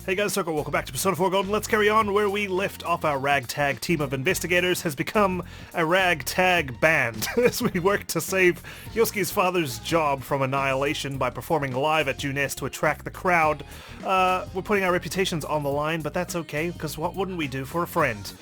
Hey guys, Circle, welcome back to Persona 4 Golden. Let's carry on where we left off. Our ragtag team of investigators has become a ragtag band as we work to save Yosuke's father's job from annihilation by performing live at Dojima S to attract the crowd. We're putting our reputations on the line, but that's okay, because what wouldn't we do for a friend?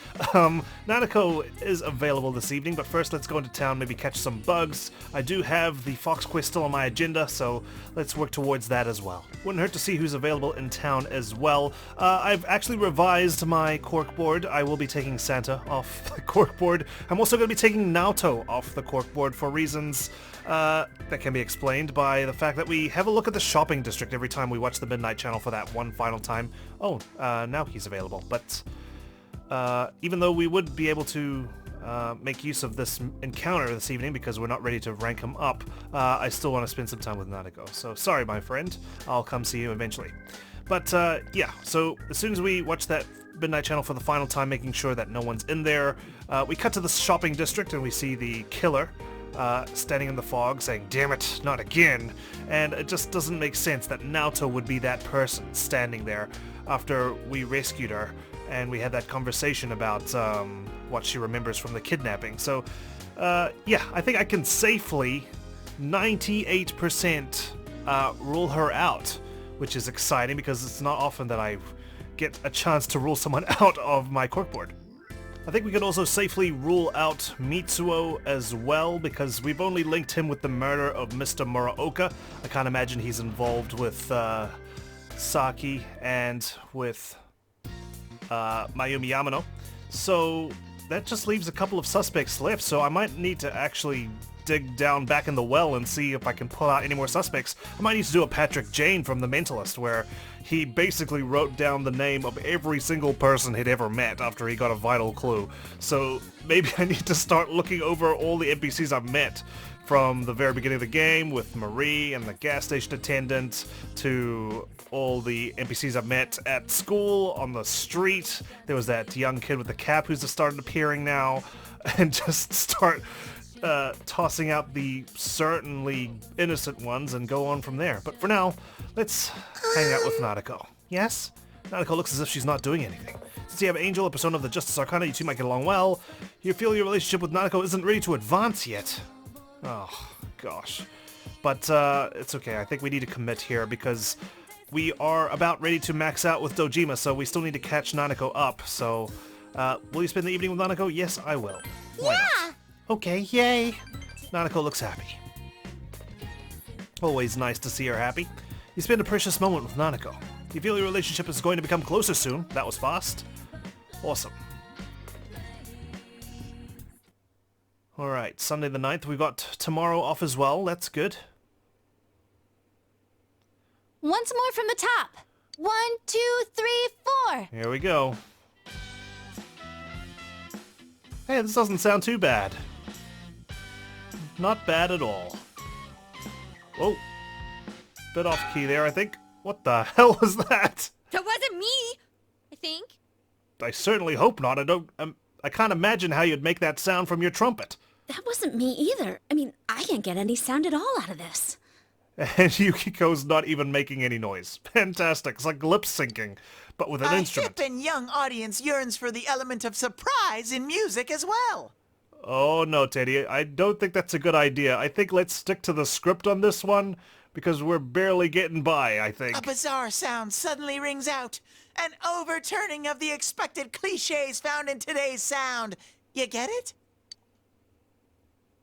Nanako is available this evening, but first let's go into town, maybe catch some bugs. I do have the Fox Quest still on my agenda, so let's work towards that as well. Wouldn't hurt to see who's available in town as well. I've actually revised my corkboard. I will be taking Santa off the corkboard. I'm also going to be taking Naoto off the corkboard for reasons that can be explained by the fact that we have a look at the shopping district every time we watch the Midnight Channel for that one final time. Oh, now he's available. But even though we would be able to make use of this encounter this evening because we're not ready to rank him up, I still want to spend some time with Nanako. So sorry, my friend. I'll come see you eventually. But yeah, so as soon as we watch that Midnight Channel for the final time, making sure that no one's in there, we cut to the shopping district and we see the killer standing in the fog saying, "Damn it, not again." And it just doesn't make sense that Naoto would be that person standing there after we rescued her and we had that conversation about what she remembers from the kidnapping. So yeah, I think I can safely 98% rule her out, which is exciting because it's not often that I get a chance to rule someone out of my corkboard. I think we can also safely rule out Mitsuo as well because we've only linked him with the murder of Mr. Muraoka. I can't imagine he's involved with Saki and with Mayumi Yamano. So that just leaves a couple of suspects left, so I might need to actually dig down back in the well and see if I can pull out any more suspects. I might need to do a Patrick Jane from The Mentalist, where he basically wrote down the name of every single person he'd ever met after he got a vital clue. So maybe I need to start looking over all the NPCs I've met from the very beginning of the game, with Marie and the gas station attendant, to all the NPCs I've met at school, on the street. There was that young kid with the cap who's just started appearing now, and just start tossing out the certainly innocent ones and go on from there. But for now, let's hang out with Nanako. Yes? Nanako looks as if she's not doing anything. Since you have Angel, a persona of the Justice Arcana, you two might get along well. You feel your relationship with Nanako isn't ready to advance yet. Oh, gosh. But it's okay. I think we need to commit here because we are about ready to max out with Dojima, so we still need to catch Nanako up. So, will you spend the evening with Nanako? Yes, I will. Why not? Okay, yay! Nanako looks happy. Always nice to see her happy. You spend a precious moment with Nanako. You feel your relationship is going to become closer soon. That was fast. Awesome. Alright, Sunday the 9th. We've got tomorrow off as well. That's good. Once more from the top. 1, 2, 3, 4. Here we go. Hey, this doesn't sound too bad. Not bad at all. Whoa. Bit off key there, I think. What the hell was that? That wasn't me, I think. I certainly hope not. I can't imagine how you'd make that sound from your trumpet. That wasn't me either. I mean, I can't get any sound at all out of this. And Yukiko's not even making any noise. Fantastic. It's like lip syncing, but with an instrument. A hip and young audience yearns for the element of surprise in music as well. Oh no, Teddie. I don't think that's a good idea. I think let's stick to the script on this one, because we're barely getting by, I think. A bizarre sound suddenly rings out. An overturning of the expected cliches found in today's sound. You get it?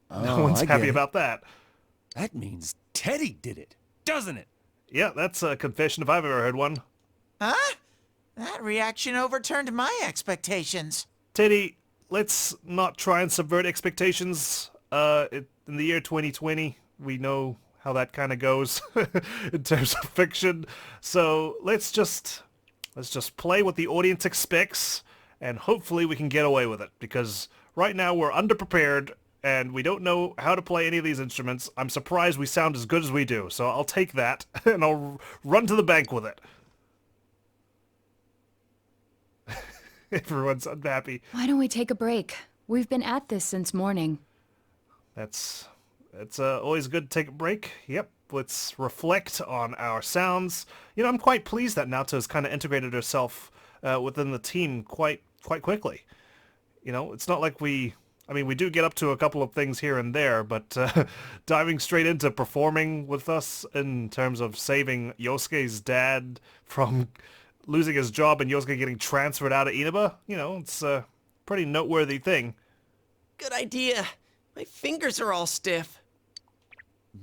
No one's happy about that. That means Teddie did it, doesn't it? Yeah, that's a confession if I've ever heard one. Huh? That reaction overturned my expectations. Teddie, let's not try and subvert expectations. In the year 2020, we know how that kind of goes in terms of fiction. So let's just play what the audience expects, and hopefully we can get away with it, because right now we're underprepared and we don't know how to play any of these instruments. I'm surprised we sound as good as we do, so I'll take that and I'll run to the bank with it. Everyone's unhappy. Why don't we take a break? We've been at this since morning. It's always good to take a break. Yep, let's reflect on our sounds. You know, I'm quite pleased that Naoto's kind of integrated herself within the team quite quickly. You know, it's not like we do get up to a couple of things here and there, but diving straight into performing with us in terms of saving Yosuke's dad from losing his job and Yosuke getting transferred out of Inaba, you know, it's a pretty noteworthy thing. Good idea. My fingers are all stiff.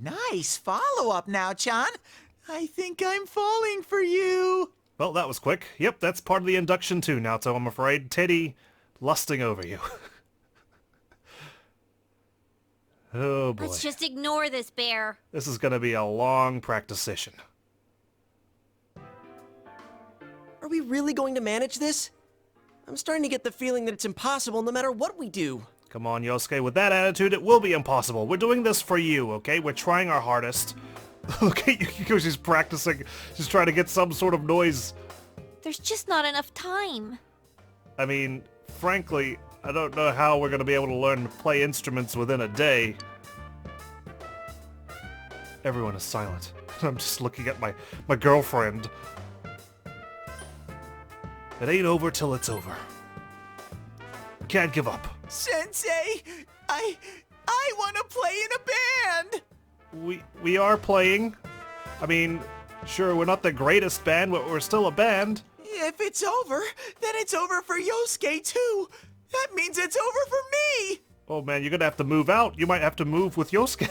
Nice follow-up now, Chan. I think I'm falling for you. Well, that was quick. Yep, that's part of the induction too, Naoto, I'm afraid. Teddie lusting over you. Oh boy. Let's just ignore this bear. This is going to be a long practice session. Are we really going to manage this? I'm starting to get the feeling that it's impossible no matter what we do. Come on, Yosuke, with that attitude, it will be impossible. We're doing this for you, okay? We're trying our hardest. Look at Yukiko, she's practicing. She's trying to get some sort of noise. There's just not enough time. I mean, frankly, I don't know how we're going to be able to learn to play instruments within a day. Everyone is silent. I'm just looking at my girlfriend. It ain't over till it's over. Can't give up. Sensei, I want to play in a band. We are playing. I mean, sure, we're not the greatest band, but we're still a band. If it's over, then it's over for Yosuke too. That means it's over for me. Oh man, you're gonna have to move out. You might have to move with Yosuke.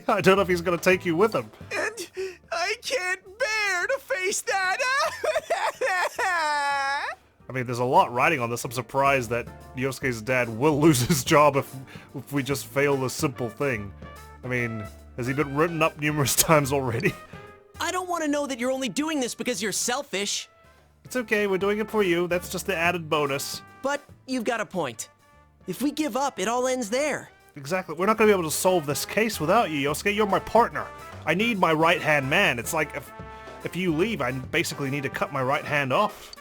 I don't know if he's gonna take you with him. And I can't bear to face that. I mean, there's a lot riding on this. I'm surprised that Yosuke's dad will lose his job if we just fail this simple thing. I mean, has he been written up numerous times already? I don't want to know that you're only doing this because you're selfish. It's okay, we're doing it for you. That's just the added bonus. But you've got a point. If we give up, it all ends there. Exactly. We're not going to be able to solve this case without you, Yosuke. You're my partner. I need my right-hand man. It's like if you leave, I basically need to cut my right hand off.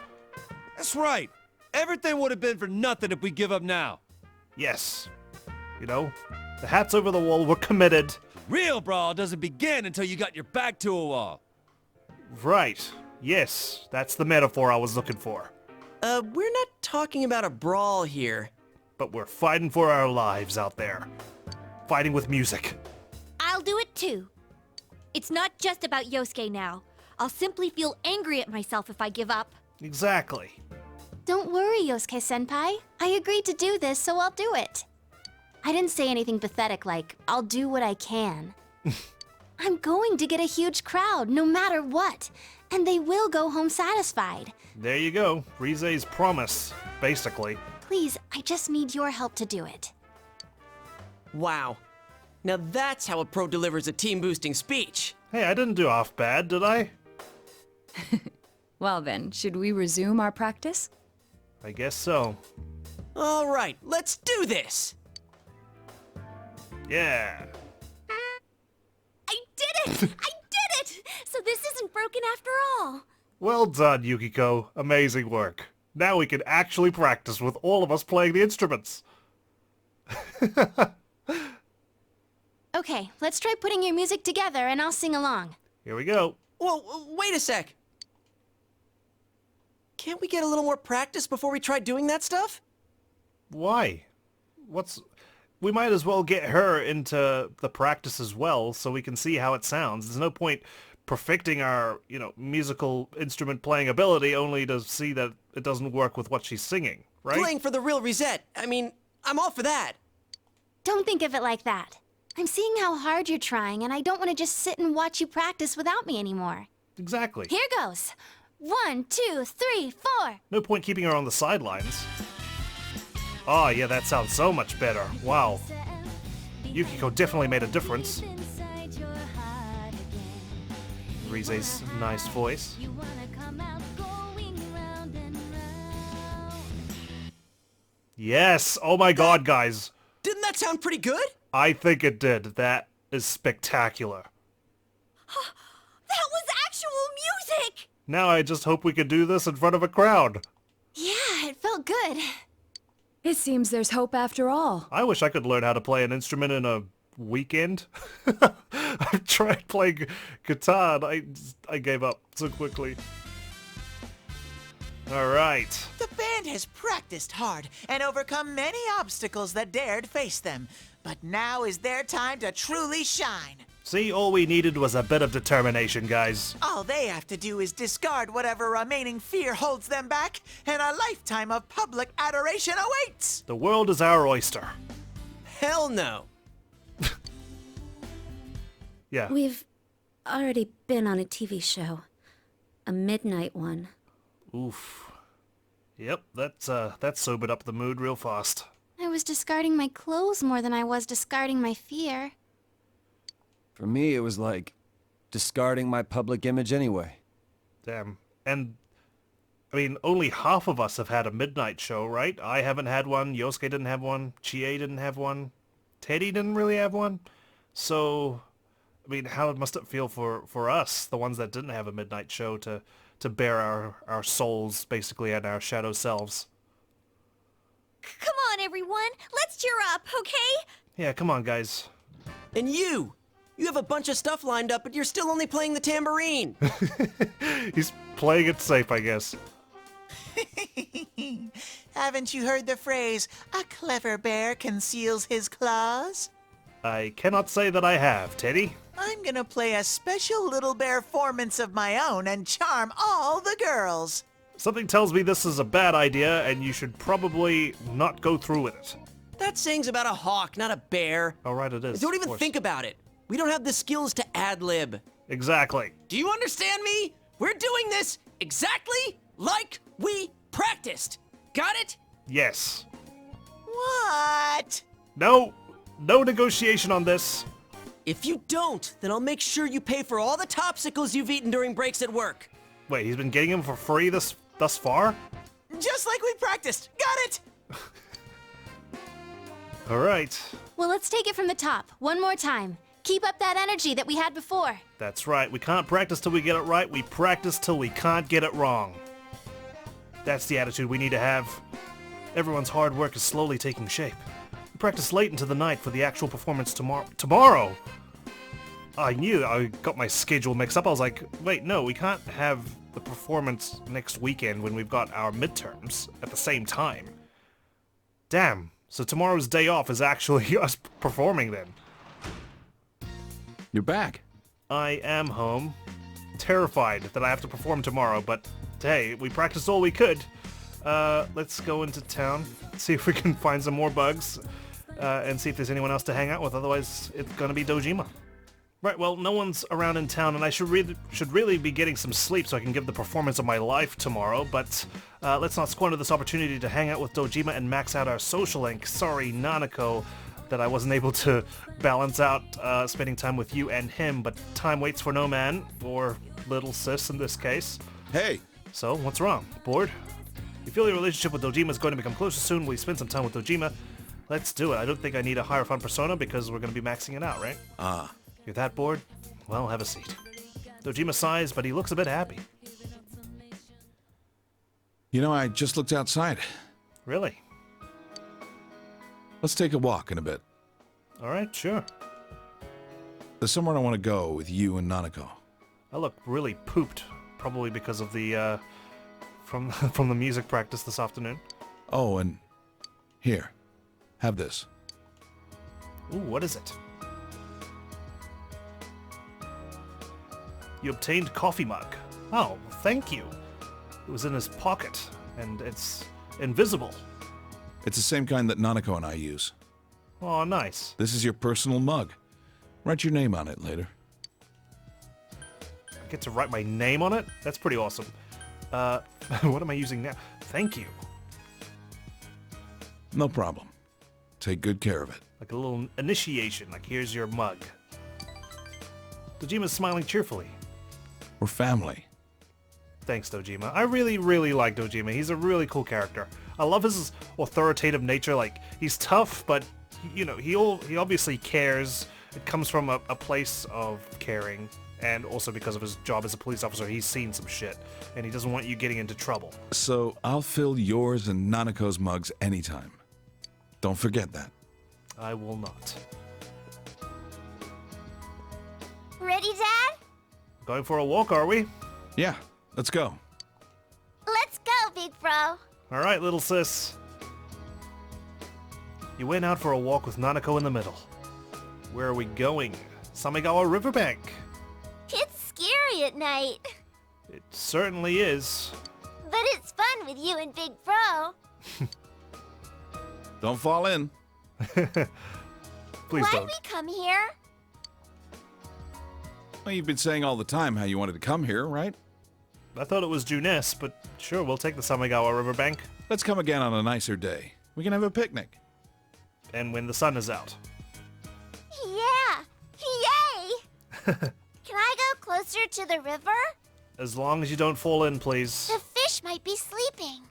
That's right. Everything would have been for nothing if we give up now. Yes. You know, the hat's over the wall. We're committed. Real brawl doesn't begin until you got your back to a wall. Right. Yes, that's the metaphor I was looking for. We're not talking about a brawl here. But we're fighting for our lives out there. Fighting with music. I'll do it too. It's not just about Yosuke now. I'll simply feel angry at myself if I give up. Exactly. Don't worry, Yosuke-senpai. I agreed to do this, so I'll do it. I didn't say anything pathetic like, I'll do what I can. I'm going to get a huge crowd, no matter what. And they will go home satisfied. There you go. Rize's promise, basically. Please, I just need your help to do it. Wow. Now that's how a pro delivers a team-boosting speech. Hey, I didn't do half bad, did I? Well then, should we resume our practice? I guess so. All right, let's do this. Yeah. I did it! I did it! So this isn't broken after all. Well done, Yukiko. Amazing work. Now we can actually practice with all of us playing the instruments. Okay, let's try putting your music together and I'll sing along. Here we go. Whoa, wait a sec. Can't we get a little more practice before we try doing that stuff? Why? We might as well get her into the practice as well so we can see how it sounds. There's no point perfecting our, musical instrument playing ability only to see that it doesn't work with what she's singing, right? Playing for the real reset. I mean, I'm all for that. Don't think of it like that. I'm seeing how hard you're trying, and I don't want to just sit and watch you practice without me anymore. Exactly. Here goes. 1, 2, 3, 4. No point keeping her on the sidelines. Oh, yeah, that sounds so much better. Wow. Yukiko definitely made a difference. Rize's nice voice. Yes! Oh my god, guys. Didn't that sound pretty good? I think it did. That is spectacular. That was actual music! Now I just hope we can do this in front of a crowd. Yeah, it felt good. It seems there's hope after all. I wish I could learn how to play an instrument in a weekend. I've tried playing guitar and I gave up so quickly. Alright. The band has practiced hard and overcome many obstacles that dared face them. But now is their time to truly shine. See, all we needed was a bit of determination, guys. All they have to do is discard whatever remaining fear holds them back, and a lifetime of public adoration awaits! The world is our oyster. Hell no. Yeah. We've already been on a TV show. A midnight one. Oof. Yep, that sobered up the mood real fast. I was discarding my clothes more than I was discarding my fear. For me, it was like discarding my public image anyway. Damn. And, I mean, only half of us have had a midnight show, right? I haven't had one, Yosuke didn't have one, Chie didn't have one, Teddie didn't really have one. So, I mean, how must it feel for us, the ones that didn't have a midnight show, to bear our souls, basically, and our shadow selves? Come on, everyone! Let's cheer up, okay? Yeah, come on, guys. And you! You have a bunch of stuff lined up, but you're still only playing the tambourine. He's playing it safe, I guess. Haven't you heard the phrase, a clever bear conceals his claws? I cannot say that I have, Teddie. I'm gonna play a special little bear performance of my own and charm all the girls. Something tells me this is a bad idea, and you should probably not go through with it. That saying's about a hawk, not a bear. All right, it is. Don't of even course. think about it. We don't have the skills to ad-lib. Exactly. Do you understand me? We're doing this exactly like we practiced. Got it? Yes. What? No negotiation on this. If you don't, then I'll make sure you pay for all the topsicles you've eaten during breaks at work. Wait, he's been getting them for free thus far? Just like we practiced. Got it? All right. Well, let's take it from the top, one more time. Keep up that energy that we had before. That's right. We can't practice till we get it right. We practice till we can't get it wrong. That's the attitude we need to have. Everyone's hard work is slowly taking shape. We practice late into the night for the actual performance tomorrow. I knew I got my schedule mixed up. I was like, wait, no, we can't have the performance next weekend when we've got our midterms at the same time. Damn. So tomorrow's day off is actually us performing then. You're back. I am home. Terrified that I have to perform tomorrow, but hey, we practiced all we could. Let's go into town, see if we can find some more bugs, and see if there's anyone else to hang out with. Otherwise, it's gonna be Dojima. Right, well, no one's around in town, and I should really be getting some sleep so I can give the performance of my life tomorrow, but let's not squander this opportunity to hang out with Dojima and max out our social link. Sorry, Nanako, that I wasn't able to balance out spending time with you and him, but time waits for no man, or little sis in this case. Hey, So, what's wrong? Bored? You feel your relationship with Dojima is going to become closer soon. Will you spend some time with Dojima? Let's do it. I don't think I need a higher fun persona because we're going to be maxing it out, right? You're that bored? Well, have a seat. Dojima sighs, but he looks a bit happy. you know, I just looked outside. Really? Let's take a walk in a bit. Alright, sure. There's somewhere I want to go with you and Nanako. I look really pooped, probably because of the, from the music practice this afternoon. Oh, and here, have this. Ooh, what is it? You obtained coffee mug. Oh, thank you. It was in his pocket, and it's invisible. It's the same kind that Nanako and I use. Oh, nice. This is your personal mug. Write your name on it later. I get to write my name on it? That's pretty awesome. What am I using now? Thank you. No problem. Take good care of it. Like a little initiation, like here's your mug. Dojima's smiling cheerfully. We're family. Thanks, Dojima. I really, really like Dojima. He's a really cool character. I love his authoritative nature. Like, he's tough, but, you know, he obviously cares. It comes from a place of caring, and also because of his job as a police officer, he's seen some shit, and he doesn't want you getting into trouble. So I'll fill yours and Nanako's mugs anytime. Don't forget that. I will not. Going for a walk, are we? Yeah, let's go. Let's go, big bro. All right, little sis. You went out for a walk with Nanako in the middle. Where are we going? Samegawa Riverbank. It's scary at night. It certainly is. But it's fun with you and big bro. Don't fall in. Please Why'd don't. we come here? Well, you've been saying all the time how you wanted to come here, right? I thought it was June S, but sure, we'll take the Samegawa Riverbank. Let's come again on a nicer day. We can have a picnic. And when the sun is out. Yeah! Yay! Can I go closer to the river? As long as you don't fall in, please. The fish might be sleeping.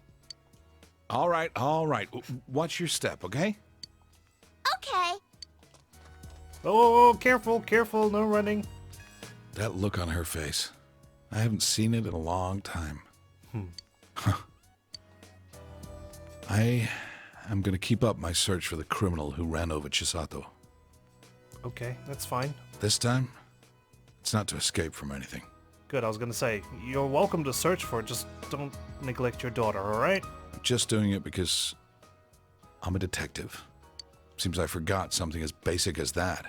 All right, all right. Watch your step, okay? Okay. Oh, careful, careful, no running. That look on her face. I haven't seen it in a long time. I am going to keep up my search for the criminal who ran over Chisato. Okay, that's fine. This time, it's not to escape from anything. Good, I was gonna say, you're welcome to search for it, just don't neglect your daughter, alright? I'm just doing it because I'm a detective. Seems I forgot something as basic as that.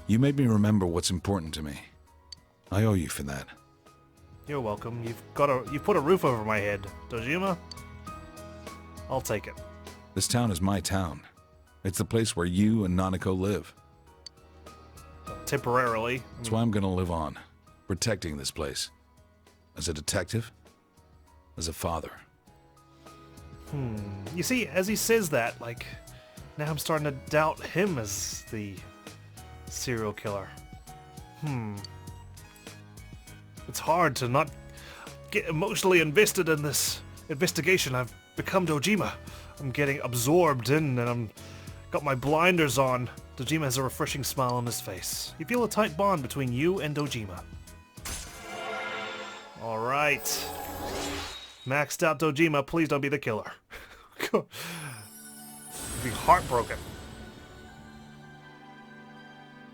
You made me remember what's important to me. I owe you for that. You're welcome. You've put a roof over my head, Dojima. I'll take it. This town is my town. It's the place where you and Nanako live. Temporarily. That's why I'm gonna live on, protecting this place. As a detective, as a father. You see, as he says that, like, now I'm starting to doubt him as the serial killer. It's hard to not get emotionally invested in this investigation. I've become Dojima. I'm getting absorbed in, and I'm got my blinders on. Dojima has a refreshing smile on his face. You feel a tight bond between you and Dojima. Alright. Maxed out Dojima, please don't be the killer. I'd be heartbroken.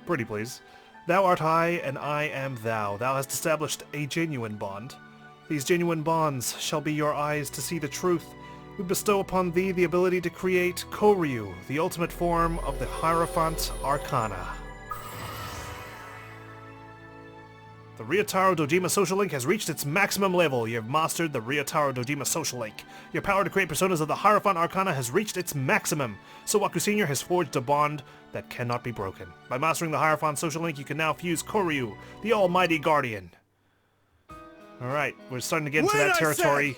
Pretty please. Thou art I, and I am thou. Thou hast established a genuine bond. These genuine bonds shall be your eyes to see the truth. We bestow upon thee the ability to create Koryu, the ultimate form of the Hierophant Arcana. The Ryotaro Dojima Social Link has reached its maximum level. You have mastered the Ryotaro Dojima Social Link. Your power to create personas of the Hierophant Arcana has reached its maximum. So Waku Sr. has forged a bond that cannot be broken. By mastering the Hierophant Social Link, you can now fuse Koryu, the Almighty Guardian. Alright, we're starting to get into that territory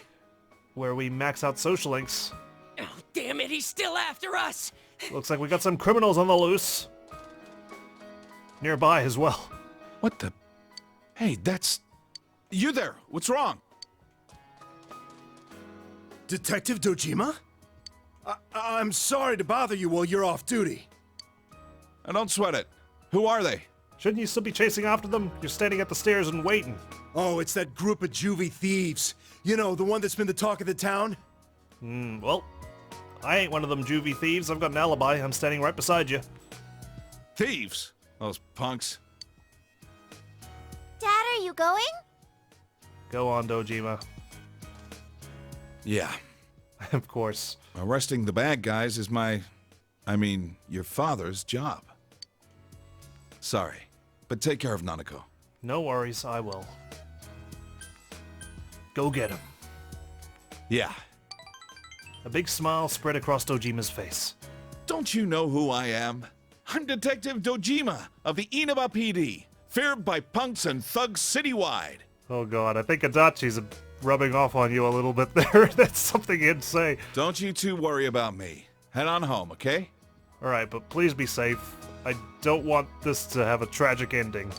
where we max out social links. Oh, damn it, he's still after us! Looks like we got some criminals on the loose. Nearby as well. What the? Hey, that's... You there! What's wrong? Detective Dojima? I'm sorry to bother you while you're off duty. I don't sweat it. Who are they? Shouldn't you still be chasing after them? You're standing at the stairs and waiting. Oh, it's that group of juvie thieves. You know, the one that's been the talk of the town? Well, I ain't one of them juvie thieves. I've got an alibi. I'm standing right beside you. Thieves! Those punks. Dad, are you going? Go on, Dojima. Yeah. Of course. Arresting the bad guys is your father's job. Sorry, but take care of Nanako. No worries, I will. Go get him. Yeah. A big smile spread across Dojima's face. Don't you know who I am? I'm Detective Dojima of the Inaba PD, feared by punks and thugs citywide. Oh god, I think Adachi's rubbing off on you a little bit there. That's something he'd say. Don't you two worry about me. Head on home, okay? Alright, but please be safe. I don't want this to have a tragic ending.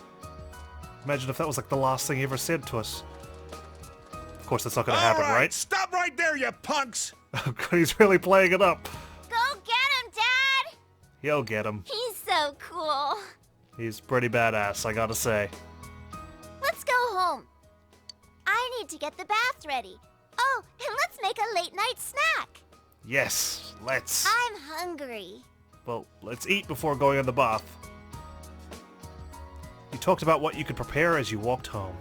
Imagine if that was like the last thing he ever said to us. Of course, that's not gonna happen, right? Stop right there, you punks! Oh god, he's really playing it up. Go get him, Dad! He'll get him. He's so cool. He's pretty badass, I gotta say. Let's go home. I need to get the bath ready. Oh, and let's make a late night snack. Yes, let's. I'm hungry. Well, let's eat before going in the bath. You talked about what you could prepare as you walked home.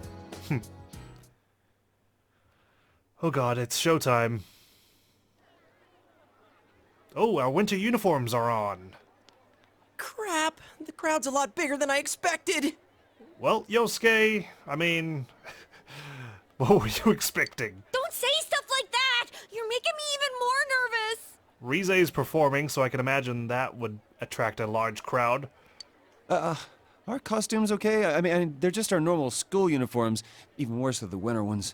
Oh god, it's showtime. Oh, our winter uniforms are on. Crap, the crowd's a lot bigger than I expected. Well, Yosuke, I mean... what were you expecting? Don't say stuff like that! You're making me even more nervous! Rize is performing, so I can imagine that would attract a large crowd. Are costumes okay? I mean, they're just our normal school uniforms. Even worse are the winter ones.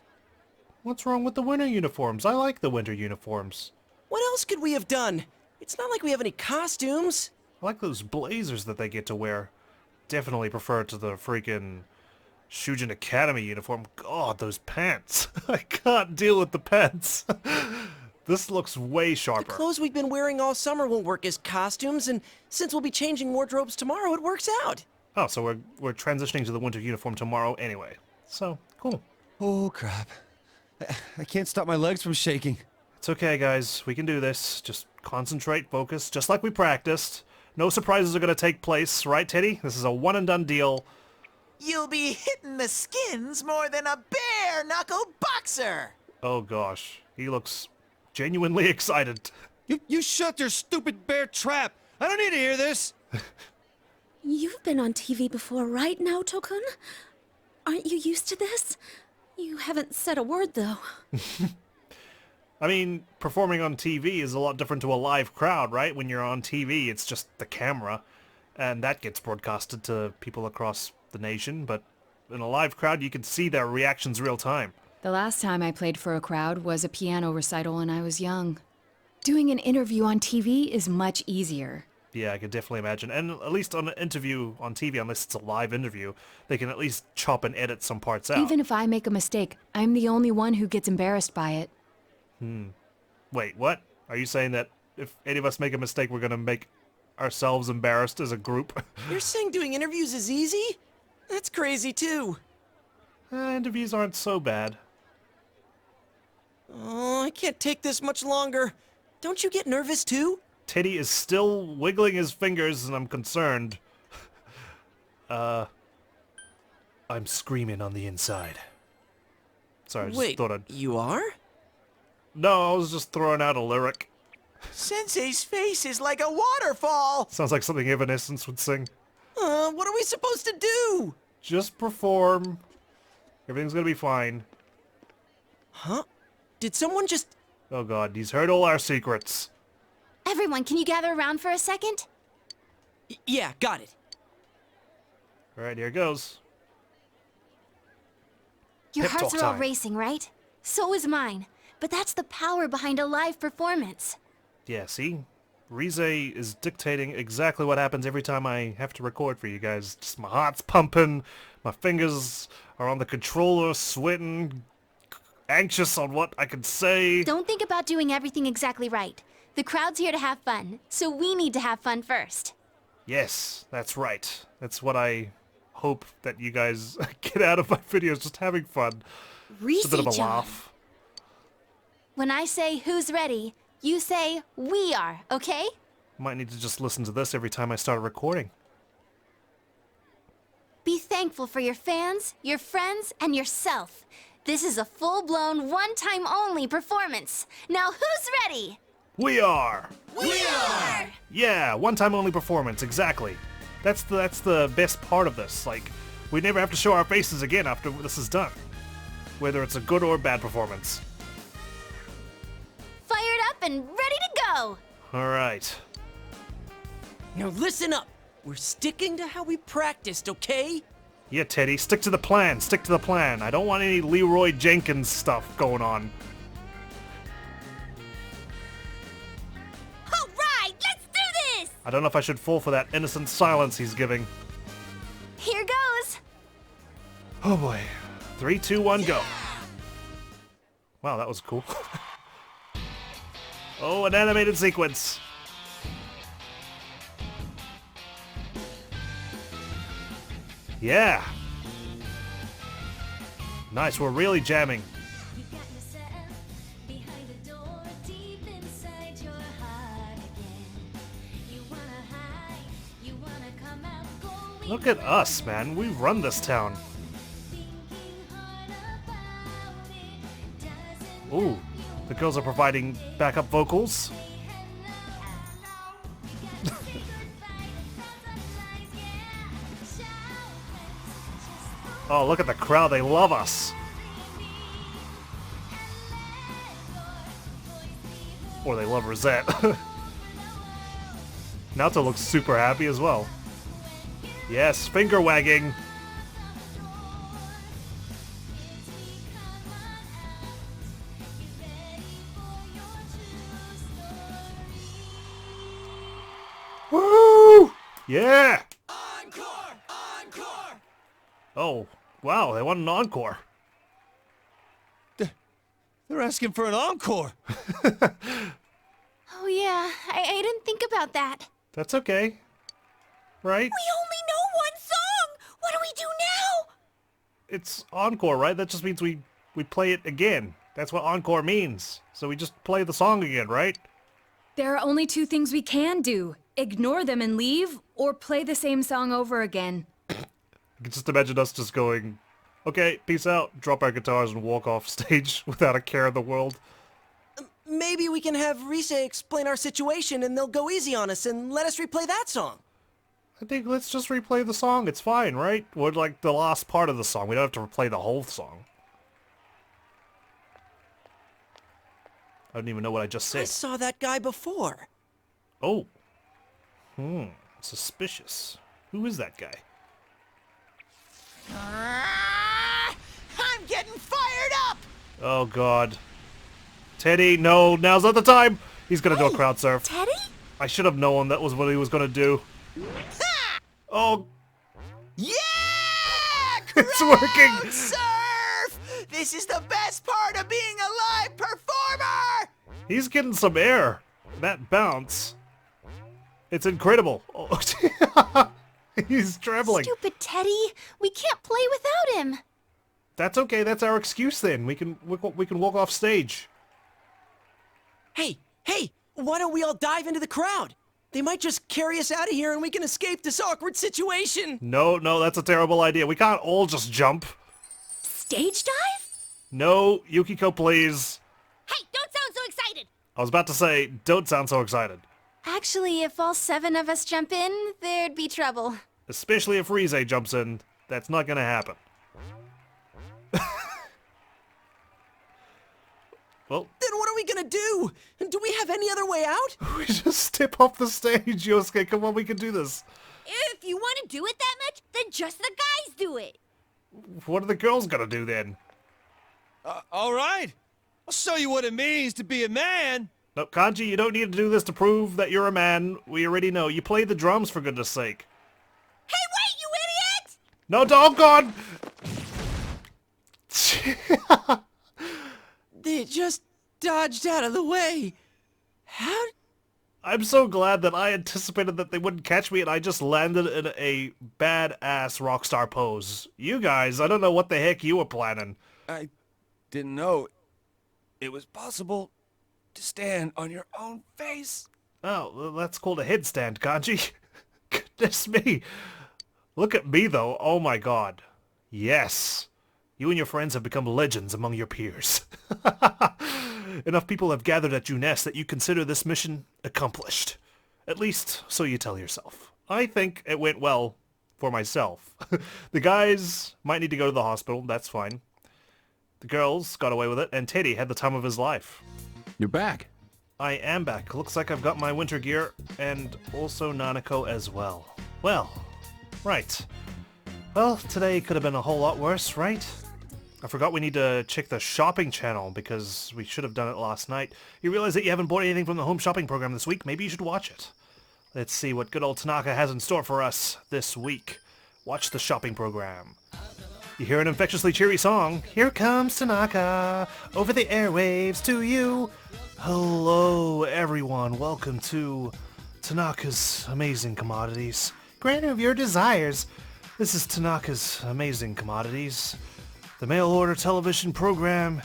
What's wrong with the winter uniforms? I like the winter uniforms. What else could we have done? It's not like we have any costumes. I like those blazers that they get to wear. Definitely prefer it to the freaking Shujin Academy uniform. God, those pants. I can't deal with the pants. This looks way The sharper. clothes we've been wearing all summer won't work as costumes, and since we'll be changing wardrobes tomorrow, it works out. Oh, so we're transitioning to the winter uniform tomorrow anyway. So, cool. Oh, crap. I can't stop my legs from shaking. It's okay, guys. We can do this. Just concentrate, focus, just like we practiced. No surprises are going to take place, right, Teddie? This is a one-and-done deal. You'll be hitting the skins more than a bare-knuckle boxer! Oh, gosh. He looks genuinely excited. You shut your stupid bear trap! I don't need to hear this! You've been on TV before, right, Naoto-kun? Aren't you used to this? You haven't said a word, though. I mean, performing on TV is a lot different to a live crowd, right? When you're on TV, it's just the camera, and that gets broadcasted to people across the nation, but in a live crowd, you can see their reactions real time. The last time I played for a crowd was a piano recital when I was young. Doing an interview on TV is much easier. Yeah, I could definitely imagine. And at least on an interview on TV, unless it's a live interview, they can at least chop and edit some parts out. Even if I make a mistake, I'm the only one who gets embarrassed by it. Wait, what? Are you saying that if any of us make a mistake, we're gonna make ourselves embarrassed as a group? You're saying doing interviews is easy? That's crazy, too. Interviews aren't so bad. Oh, I can't take this much longer. Don't you get nervous, too? Teddie is still wiggling his fingers, and I'm concerned. I'm screaming on the inside. Sorry, I just Wait, thought I'd... you are? No, I was just throwing out a lyric. Sensei's face is like a waterfall! Sounds like something Evanescence would sing. What are we supposed to do? Just perform. Everything's gonna be fine. Huh? Did someone just... Oh god, he's heard all our secrets. Everyone, can you gather around for a second? Yeah, got it. Alright, here goes. Your Pep hearts talk are all time. racing, right? So is mine. But that's the power behind a live performance. Yeah, see? Rize is dictating exactly what happens every time I have to record for you guys. Just my heart's pumping, my fingers are on the controller, sweating, anxious on what I can say. Don't think about doing everything exactly right. The crowd's here to have fun, so we need to have fun first. Yes, that's right. That's what I hope that you guys get out of my videos, just having fun. It's a bit of a Rize-chan. laugh. When I say who's ready, you say we are, okay? Might need to just listen to this every time I start recording. Be thankful for your fans, your friends, and yourself. This is a full-blown, one-time only performance. Now who's ready? We are! We are! Yeah, one-time only performance, exactly. That's the best part of this. Like, we never have to show our faces again after this is done. Whether it's a good or bad performance. Fired up and ready to go! Alright. Now listen up. We're sticking to how we practiced, okay? Yeah, Teddie, stick to the plan, stick to the plan. I don't want any Leroy Jenkins stuff going on. All right, let's do this! I don't know if I should fall for that innocent silence he's giving. Here goes! Oh boy. 3, 2, 1, go. Wow, that was cool. Oh, an animated sequence. Yeah. Nice, we're really jamming. You got yourself behind the door, deep inside your heart again. You wanna hide, you wanna come out, go Look at us, man. We run this town. Ooh, the girls are providing backup vocals. Oh, look at the crowd. They love us. Or they love Rosette. Naoto looks super happy as well. Yes, finger wagging. Woo! Yeah! Encore! Encore! Oh, wow, they want an encore. They're asking for an encore. Oh yeah, I didn't think about that. That's okay. Right? We only know one song! What do we do now? It's encore, right? That just means we play it again. That's what encore means. So we just play the song again, right? There are only two things we can do. Ignore them and leave, or play the same song over again. I can just imagine us just going, okay, peace out, drop our guitars and walk off stage without a care in the world. Maybe we can have Rise explain our situation and they'll go easy on us and let us replay that song. I think let's just replay the song. It's fine, right? Or like the last part of the song. We don't have to replay the whole song. I don't even know what I just I said. saw that guy before. Oh. Suspicious. Who is that guy? I'm getting fired up! Oh, God. Teddie, no, now's not the time! He's gonna do a crowd surf. Teddie? I should have known that was what he was gonna do. Oh, Yeah! it's working! Surf! This is the best part of being a live performer! He's getting some air. That bounce. It's incredible. Oh, he's trembling. Stupid Teddie. We can't play without him. That's okay. That's our excuse then. We can walk off stage. Hey, why don't we all dive into the crowd? They might just carry us out of here and we can escape this awkward situation. No, that's a terrible idea. We can't all just jump. Stage dive? No, Yukiko, please. Hey, don't sound so excited! I was about to say, don't sound so excited. Actually, if all 7 of us jump in, there'd be trouble. Especially if Rise jumps in. That's not gonna happen. Well, Then what are we gonna do? Do we have any other way out? we just step off the stage, Yosuke. Come on, we can do this. If you want to do it that much, then just the guys do it. What are the girls gonna do then? All right. I'll show you what it means to be a man. No, Kanji, you don't need to do this to prove that you're a man. We already know. You play the drums, for goodness sake. Hey, wait, you idiot! No, dog God! They just dodged out of the way. How? I'm so glad that I anticipated that they wouldn't catch me and I just landed in a badass rockstar pose. You guys, I don't know what the heck you were planning. I didn't know it was possible to stand on your own face. Oh, well, that's called a headstand, Kanji. Goodness me. Look at me, though. Oh my god. Yes. You and your friends have become legends among your peers. Enough people have gathered at Junes that you consider this mission accomplished. At least, so you tell yourself. I think it went well for myself. The guys might need to go to the hospital, that's fine. The girls got away with it, and Teddie had the time of his life. You're back. I am back. Looks like I've got my winter gear, and also Nanako as well. Well, right. Well, today could have been a whole lot worse, right? I forgot we need to check the shopping channel because we should have done it last night. You realize that you haven't bought anything from the home shopping program this week? Maybe you should watch it. Let's see what good old Tanaka has in store for us this week. Watch the shopping program. You hear an infectiously cheery song. Here comes Tanaka, over the airwaves to you. Hello, everyone. Welcome to Tanaka's Amazing Commodities. Grant of your desires. This is Tanaka's Amazing Commodities. The mail-order television program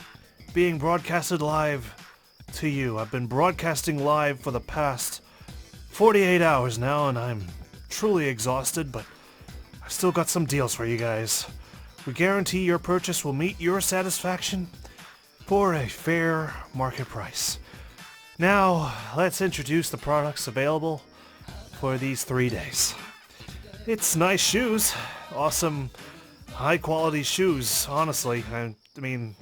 being broadcasted live to you. I've been broadcasting live for the past 48 hours now, and I'm truly exhausted, but Still got some deals for you guys. We guarantee your purchase will meet your satisfaction for a fair market price. Now, let's introduce the products available for these 3 days. It's nice shoes. Awesome, high-quality shoes, honestly. I mean,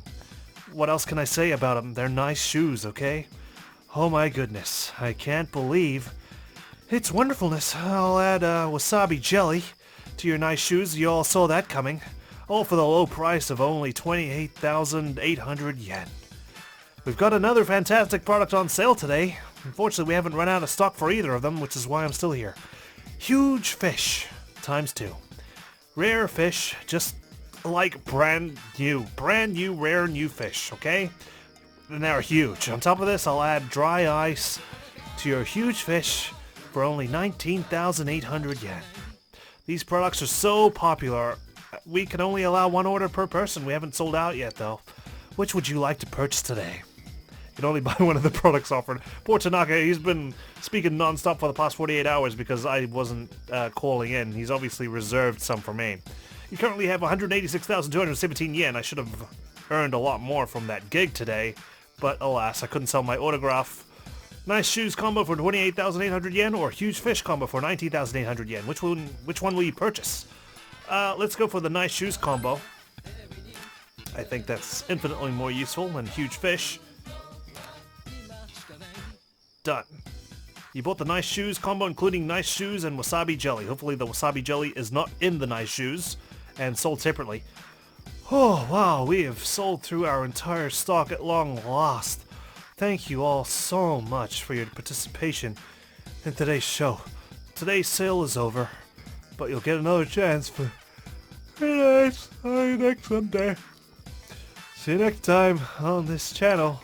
what else can I say about them? They're nice shoes, okay? Oh my goodness, I can't believe its wonderfulness. I'll add wasabi jelly to your nice shoes. You all saw that coming. All for the low price of only 28,800 yen. We've got another fantastic product on sale today. Unfortunately, we haven't run out of stock for either of them, which is why I'm still here. Huge fish, ×2. Rare fish, just like brand new, rare new fish, okay? And they're huge. On top of this, I'll add dry ice to your huge fish for only 19,800 yen. These products are so popular, we can only allow one order per person. We haven't sold out yet, though. Which would you like to purchase today? You can only buy one of the products offered. Poor Tanaka, he's been speaking non-stop for the past 48 hours because I wasn't calling in. He's obviously reserved some for me. You currently have 186,217 yen. I should have earned a lot more from that gig today, but alas, I couldn't sell my autograph. Nice shoes combo for 28,800 yen or huge fish combo for 19,800 yen. Which one will you purchase? Let's go for the nice shoes combo. I think that's infinitely more useful than huge fish. Done. You bought the nice shoes combo, including nice shoes and wasabi jelly. Hopefully the wasabi jelly is not in the nice shoes and sold separately. Oh, wow, we have sold through our entire stock at long last. Thank you all so much for your participation in today's show. Today's sale is over, but you'll get another chance for next Sunday. See you next time on this channel.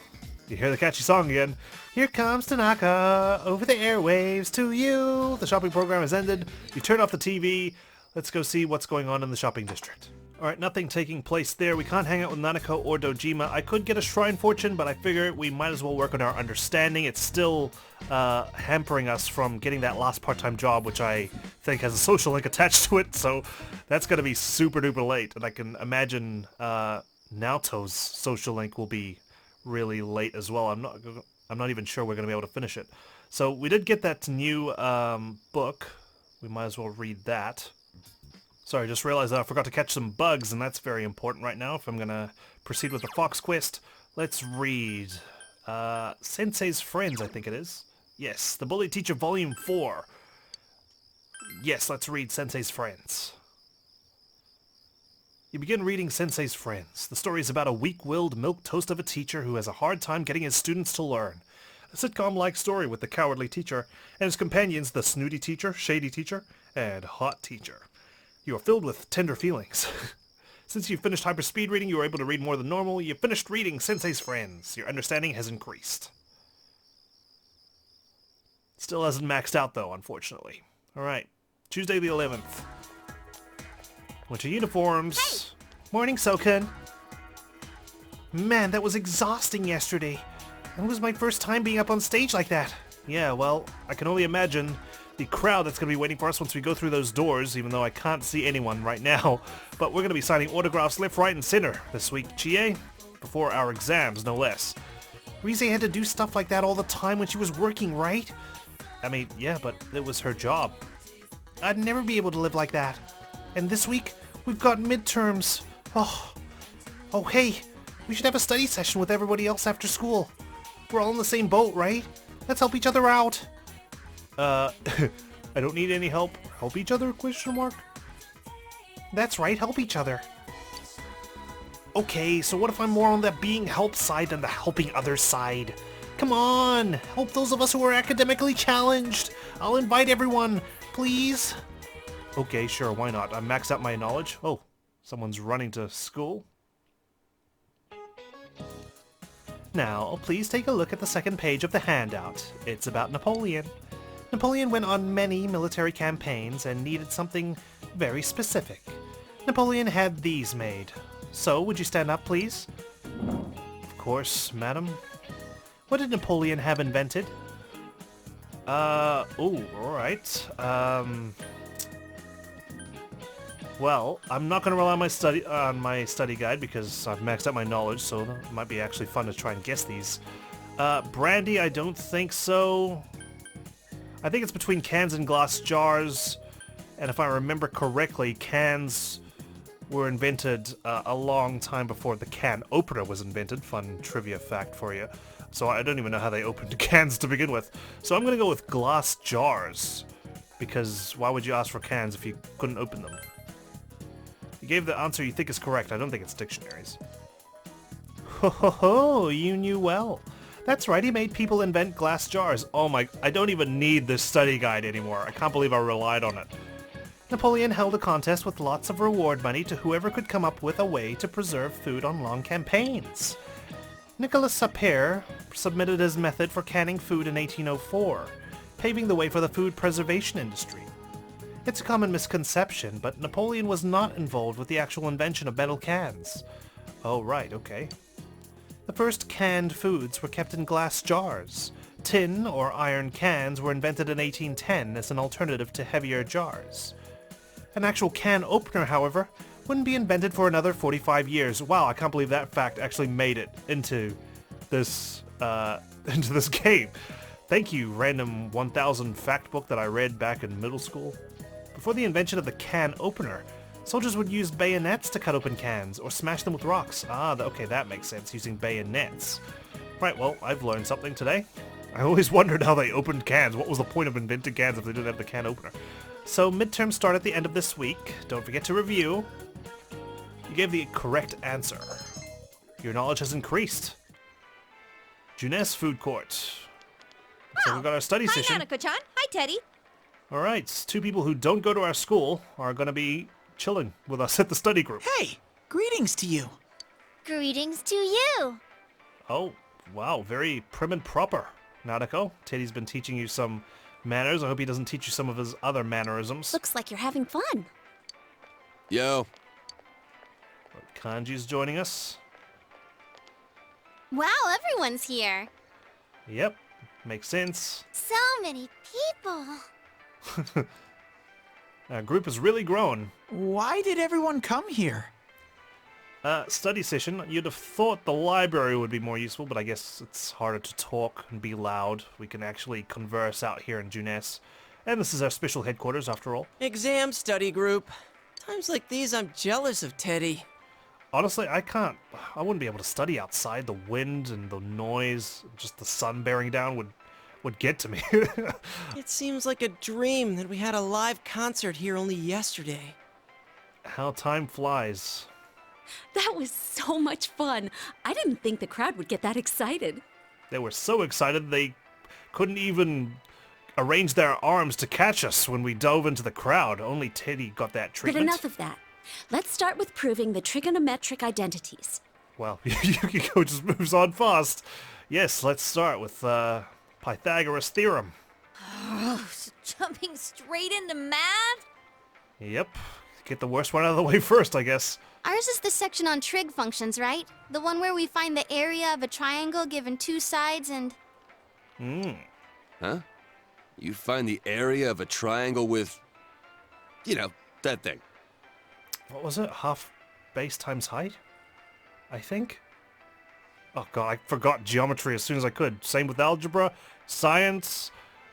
You hear the catchy song again. Here comes Tanaka over the airwaves to you. The shopping program has ended. You turn off the TV. Let's go see what's going on in the shopping district. Alright, nothing taking place there. We can't hang out with Nanako or Dojima. I could get a shrine fortune, but I figure we might as well work on our understanding. It's still hampering us from getting that last part-time job, which I think has a social link attached to it, so that's going to be super duper late. And I can imagine Naoto's social link will be really late as well. I'm not even sure we're going to be able to finish it. So we did get that new book. We might as well read that. Sorry, I just realized that I forgot to catch some bugs, and that's very important right now if I'm going to proceed with the Fox Quest. Let's read Sensei's Friends, I think it is. Yes, The Bully Teacher Volume 4. Yes, let's read Sensei's Friends. You begin reading Sensei's Friends. The story is about a weak-willed milquetoast of a teacher who has a hard time getting his students to learn. A sitcom-like story with the cowardly teacher and his companions, the snooty teacher, shady teacher, and hot teacher. You are filled with tender feelings. Since you finished hyperspeed reading, you were able to read more than normal. You finished reading Sensei's Friends. Your understanding has increased. Still hasn't maxed out, though, unfortunately. Alright, Tuesday the 11th. Winter uniforms. Hey. Morning, So-kun. Man, that was exhausting yesterday. It was my first time being up on stage like that. Yeah, well, I can only imagine the crowd that's going to be waiting for us once we go through those doors, even though I can't see anyone right now. But we're going to be signing autographs left, right, and center this week, Chie. Before our exams, no less. Rize had to do stuff like that all the time when she was working, right? I mean, yeah, but it was her job. I'd never be able to live like that. And this week, we've got midterms. Oh, hey, we should have a study session with everybody else after school. We're all in the same boat, right? Let's help each other out. I don't need any help. Help each other, ? That's right, help each other. Okay, so what if I'm more on the being helped side than the helping others side? Come on, help those of us who are academically challenged. I'll invite everyone, please. Okay, sure, why not? I maxed out my knowledge. Oh, someone's running to school. Now, please take a look at the second page of the handout. It's about Napoleon. Napoleon went on many military campaigns and needed something very specific. Napoleon had these made. So, would you stand up, please? Of course, madam. What did Napoleon have invented? Alright. Well, I'm not going to rely on my study guide because I've maxed out my knowledge, so it might be actually fun to try and guess these. Brandy, I don't think so. I think it's between cans and glass jars, and if I remember correctly, cans were invented a long time before the can opener was invented. Fun trivia fact for you. So I don't even know how they opened cans to begin with. So I'm going to go with glass jars, because why would you ask for cans if you couldn't open them? You gave the answer you think is correct. I don't think it's dictionaries. Ho ho ho, you knew well. That's right, he made people invent glass jars. Oh my, I don't even need this study guide anymore. I can't believe I relied on it. Napoleon held a contest with lots of reward money to whoever could come up with a way to preserve food on long campaigns. Nicolas Sapir submitted his method for canning food in 1804, paving the way for the food preservation industry. It's a common misconception, but Napoleon was not involved with the actual invention of metal cans. Oh, right, okay. The first canned foods were kept in glass jars. Tin or iron cans were invented in 1810 as an alternative to heavier jars. An actual can opener, however, wouldn't be invented for another 45 years. Wow, I can't believe that fact actually made it into this game. Thank you, random 1000 fact book that I read back in middle school. Before the invention of the can opener, soldiers would use bayonets to cut open cans or smash them with rocks. Okay, that makes sense, using bayonets. Right, well, I've learned something today. I always wondered how they opened cans. What was the point of inventing cans if they didn't have the can opener? So, midterms start at the end of this week. Don't forget to review. You gave the correct answer. Your knowledge has increased. Junes Food Court. So we've got our study session. Hi, Nanako-chan. Hi, Teddie. Alright, two people who don't go to our school are going to be chilling with us at the study group. Hey, greetings to you. Greetings to you. Oh, wow, very prim and proper. Nanako, Teddie's been teaching you some manners. I hope he doesn't teach you some of his other mannerisms. Looks like you're having fun. Yo. Kanji's joining us. Wow, everyone's here. Yep, makes sense. So many people. Our group has really grown. Why did everyone come here? Study session. You'd have thought the library would be more useful, but I guess it's harder to talk and be loud. We can actually converse out here in Junes. And this is our special headquarters, after all. Exam study group. Times like these, I'm jealous of Teddie. Honestly, I wouldn't be able to study outside. The wind and the noise, just the sun bearing down would get to me. It seems like a dream that we had a live concert here only yesterday. How time flies. That was so much fun. I didn't think the crowd would get that excited. They were so excited they couldn't even arrange their arms to catch us when we dove into the crowd. Only Teddie got that But treatment. enough of that. Let's start with proving the trigonometric identities. Well, Yukiko just moves on fast. Yes, let's start with Pythagoras' theorem. Oh, jumping straight into math? Yep. Get the worst one out of the way first, I guess. Ours is the section on trig functions, right? The one where we find the area of a triangle given two sides and... Huh? You find the area of a triangle with... you know, that thing. What was it? Half base times height? I think? Oh god, I forgot geometry as soon as I could. Same with algebra, science,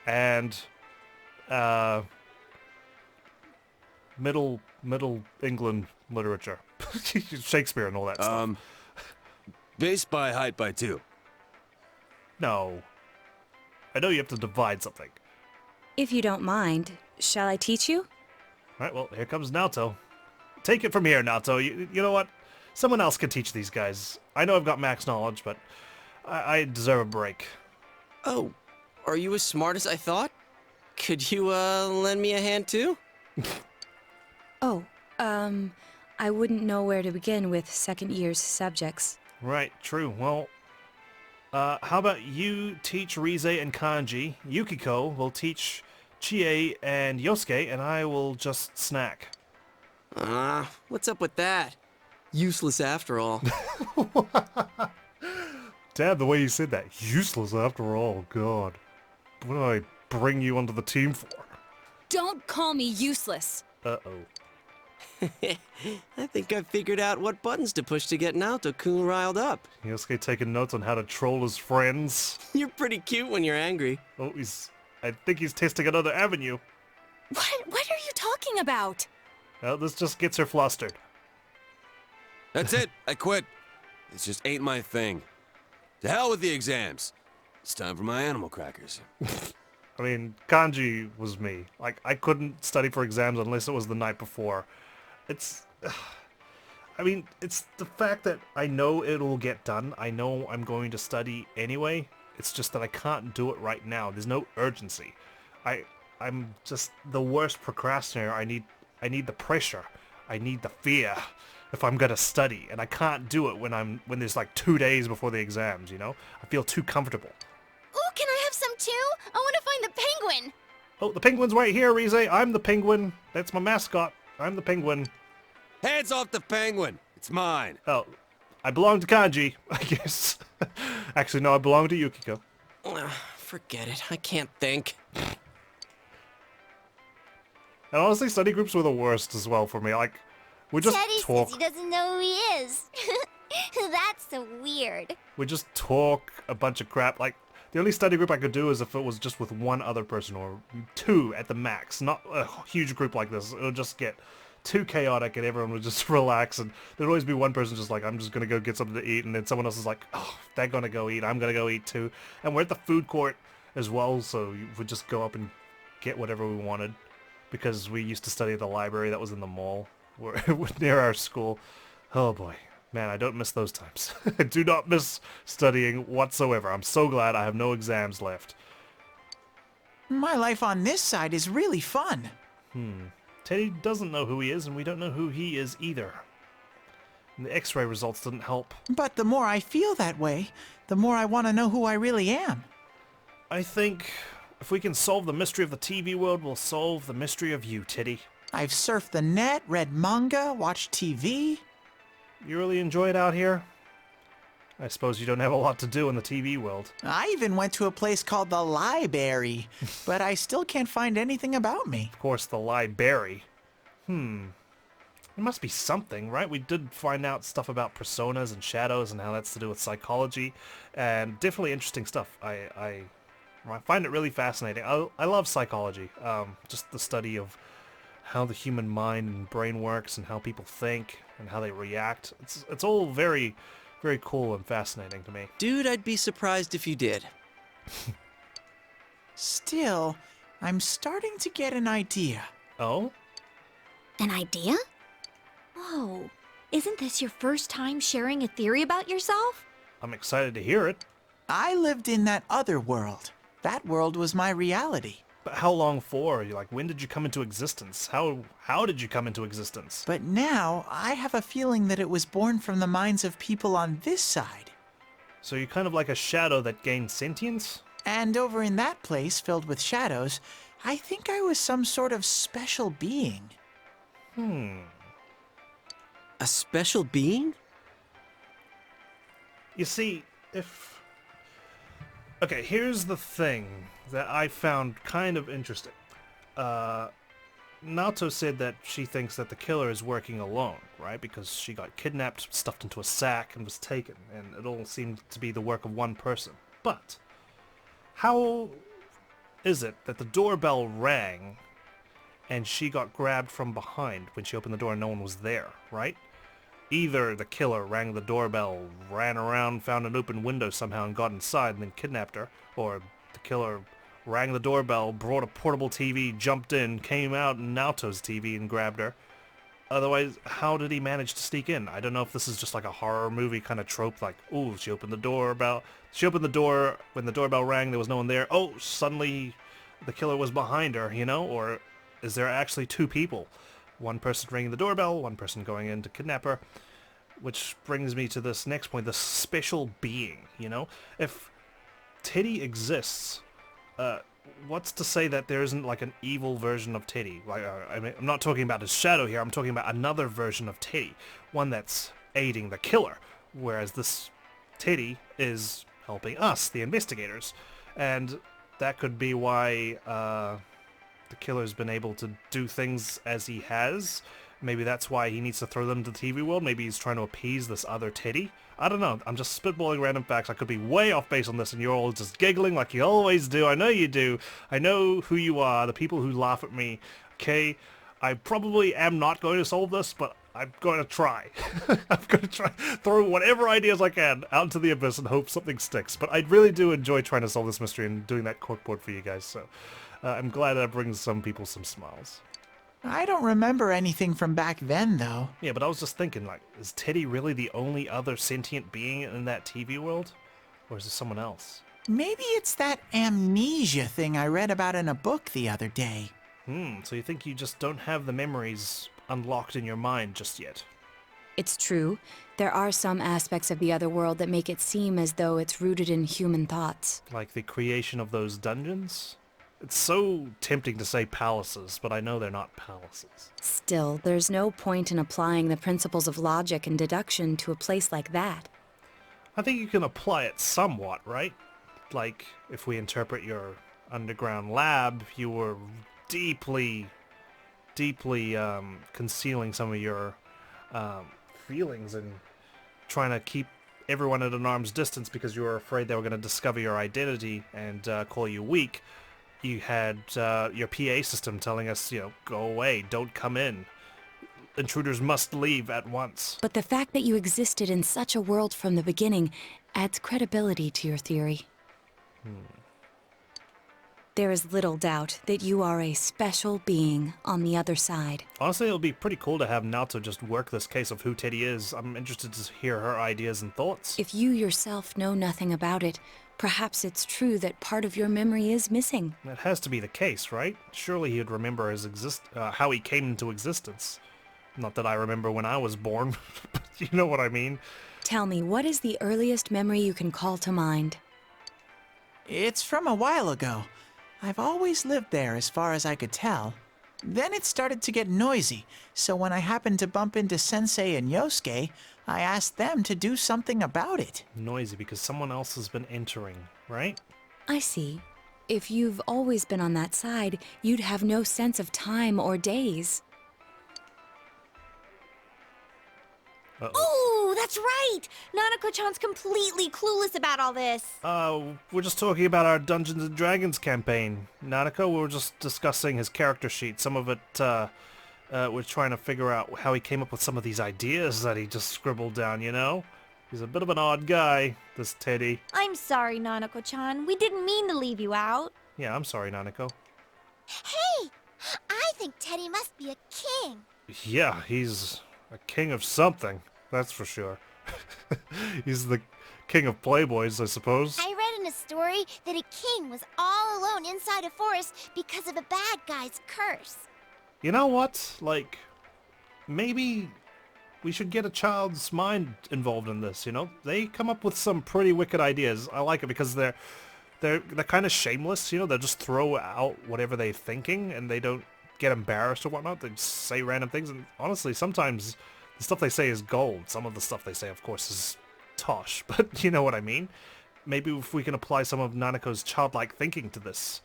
and Middle England literature. Shakespeare and all that stuff. Base by height by 2. No. I know you have to divide something. If you don't mind, shall I teach you? Alright, well, here comes Naoto. Take it from here, Naoto. You know what? Someone else can teach these guys. I know I've got max knowledge, but I deserve a break. Oh, are you as smart as I thought? Could you, lend me a hand too? I wouldn't know where to begin with second year's subjects. Right, true. Well, how about you teach Rize and Kanji, Yukiko will teach Chie and Yosuke, and I will just snack. What's up with that? Useless after all. Damn, the way you said that. Useless after all, God. What did I bring you onto the team for? Don't call me useless. Uh-oh. I think I figured out what buttons to push to get Naoto-kun riled up. Yosuke taking notes on how to troll his friends. You're pretty cute when you're angry. Oh, I think he's testing another avenue. What are you talking about? Well, this just gets her flustered. That's it. I quit. This just ain't my thing. To hell with the exams. It's time for my animal crackers. I mean, kanji was me. Like, I couldn't study for exams unless it was the night before. It's... I mean, it's the fact that I know it'll get done. I know I'm going to study anyway. It's just that I can't do it right now. There's no urgency. I'm just the worst procrastinator. I need the pressure. I need the fear if I'm gonna study, and I can't do it when there's like 2 days before the exams, you know? I feel too comfortable. Ooh, can I have some too? I want to find the penguin. Oh, the penguin's right here, Rize. I'm the penguin. That's my mascot. I'm the penguin. Hands off the penguin. It's mine. Oh, I belong to Kanji, I guess. Actually, no, I belong to Yukiko. Forget it. I can't think. And honestly, study groups were the worst as well for me. Like, we just Teddie talk. says he doesn't know who he is. That's so weird. We just talk a bunch of crap. Like, the only study group I could do is if it was just with one other person or two at the max. Not a huge group like this. It would just get too chaotic and everyone would just relax, and there'd always be one person just like, I'm just gonna go get something to eat, and then someone else is like, oh, they're gonna go eat, I'm gonna go eat too. And we're at the food court as well, so we'd just go up and get whatever we wanted, because we used to study at the library that was in the mall near our school. Oh boy. Man, I don't miss those times. I do not miss studying whatsoever. I'm so glad I have no exams left. My life on this side is really fun. Teddie doesn't know who he is, and we don't know who he is either. And the x-ray results didn't help. But the more I feel that way, the more I want to know who I really am. I think if we can solve the mystery of the TV world, we'll solve the mystery of you, Teddie. I've surfed the net, read manga, watched TV. You really enjoy it out here? I suppose you don't have a lot to do in the TV world. I even went to a place called the Library, but I still can't find anything about me. Of course, the library. It must be something, right? We did find out stuff about personas and shadows and how that's to do with psychology, and definitely interesting stuff. I find it really fascinating. I love psychology, just the study of how the human mind and brain works and how people think and how they react. It's all very, very cool and fascinating to me. Dude, I'd be surprised if you did. Still, I'm starting to get an idea. Oh? An idea? Whoa. Isn't this your first time sharing a theory about yourself? I'm excited to hear it. I lived in that other world. That world was my reality. But how long for? When did you come into existence? How did you come into existence? But now, I have a feeling that it was born from the minds of people on this side. So you're kind of like a shadow that gained sentience? And over in that place, filled with shadows, I think I was some sort of special being. A special being? You see, Okay, here's the thing that I found kind of interesting. Naoto said that she thinks that the killer is working alone, right? Because she got kidnapped, stuffed into a sack, and was taken, and it all seemed to be the work of one person. But how is it that the doorbell rang and she got grabbed from behind when she opened the door and no one was there, right? Either the killer rang the doorbell, ran around, found an open window somehow and got inside and then kidnapped her, or the killer rang the doorbell, brought a portable TV, jumped in, came out in Naoto's TV and grabbed her. Otherwise, how did he manage to sneak in? I don't know if this is just like a horror movie kind of trope, like, ooh, she opened the door, when the doorbell rang, there was no one there. Oh, suddenly the killer was behind her, you know? Or is there actually two people? One person ringing the doorbell, one person going in to kidnap her. Which brings me to this next point, the special being, you know? If Teddie exists, what's to say that there isn't like an evil version of Teddie? Like, I mean, I'm not talking about his shadow here, I'm talking about another version of Teddie. One that's aiding the killer, whereas this Teddie is helping us, the investigators. And that could be why, the killer's been able to do things as he has, Maybe that's why he needs to throw them to the TV world. Maybe he's trying to appease this other Teddie. I don't know. I'm just spitballing random facts. I could be way off base on this, and you're all just giggling like you always do. I know you do. I know who you are, the people who laugh at me. Okay? I probably am not going to solve this, but I'm going to try. I'm going to try throw whatever ideas I can out into the abyss and hope something sticks. But I really do enjoy trying to solve this mystery and doing that corkboard for you guys. So I'm glad that brings some people some smiles. I don't remember anything from back then, though. Yeah, but I was just thinking, like, is Teddie really the only other sentient being in that TV world? Or is it someone else? Maybe it's that amnesia thing I read about in a book the other day. So you think you just don't have the memories unlocked in your mind just yet? It's true. There are some aspects of the other world that make it seem as though it's rooted in human thoughts. Like the creation of those dungeons? It's so tempting to say palaces, but I know they're not palaces. Still, there's no point in applying the principles of logic and deduction to a place like that. I think you can apply it somewhat, right? Like, if we interpret your underground lab, you were deeply concealing some of your feelings and trying to keep everyone at an arm's distance because you were afraid they were going to discover your identity and call you weak. You had your PA system telling us, go away, don't come in. Intruders must leave at once. But the fact that you existed in such a world from the beginning adds credibility to your theory. There is little doubt that you are a special being on the other side. Honestly, it'll be pretty cool to have Naoto just work this case of who Teddie is. I'm interested to hear her ideas and thoughts. If you yourself know nothing about it, perhaps it's true that part of your memory is missing. That has to be the case, right? Surely he'd remember his how he came into existence. Not that I remember when I was born, but you know what I mean. Tell me, what is the earliest memory you can call to mind? It's from a while ago. I've always lived there as far as I could tell. Then it started to get noisy, so when I happened to bump into Sensei and Yosuke, I asked them to do something about it. Noisy because someone else has been entering, right? I see. If you've always been on that side, you'd have no sense of time or days. Ooh, that's right! Nanako-chan's completely clueless about all this. We're just talking about our Dungeons & Dragons campaign. Nanako, we were just discussing his character sheet. Some of it, we're trying to figure out how he came up with some of these ideas that he just scribbled down, you know? He's a bit of an odd guy, this Teddie. I'm sorry, Nanako-chan. We didn't mean to leave you out. Yeah, I'm sorry, Nanako. Hey! I think Teddie must be a king. Yeah, he's a king of something. That's for sure. He's the king of playboys, I suppose. I read in a story that a king was all alone inside a forest because of a bad guy's curse. You know what? Like, maybe we should get a child's mind involved in this, you know? They come up with some pretty wicked ideas. I like it because they're kind of shameless, you know? They'll just throw out whatever they're thinking and they don't get embarrassed or whatnot. They just say random things, and honestly, sometimes the stuff they say is gold. Some of the stuff they say, of course, is tosh, but you know what I mean? Maybe if we can apply some of Nanako's childlike thinking to this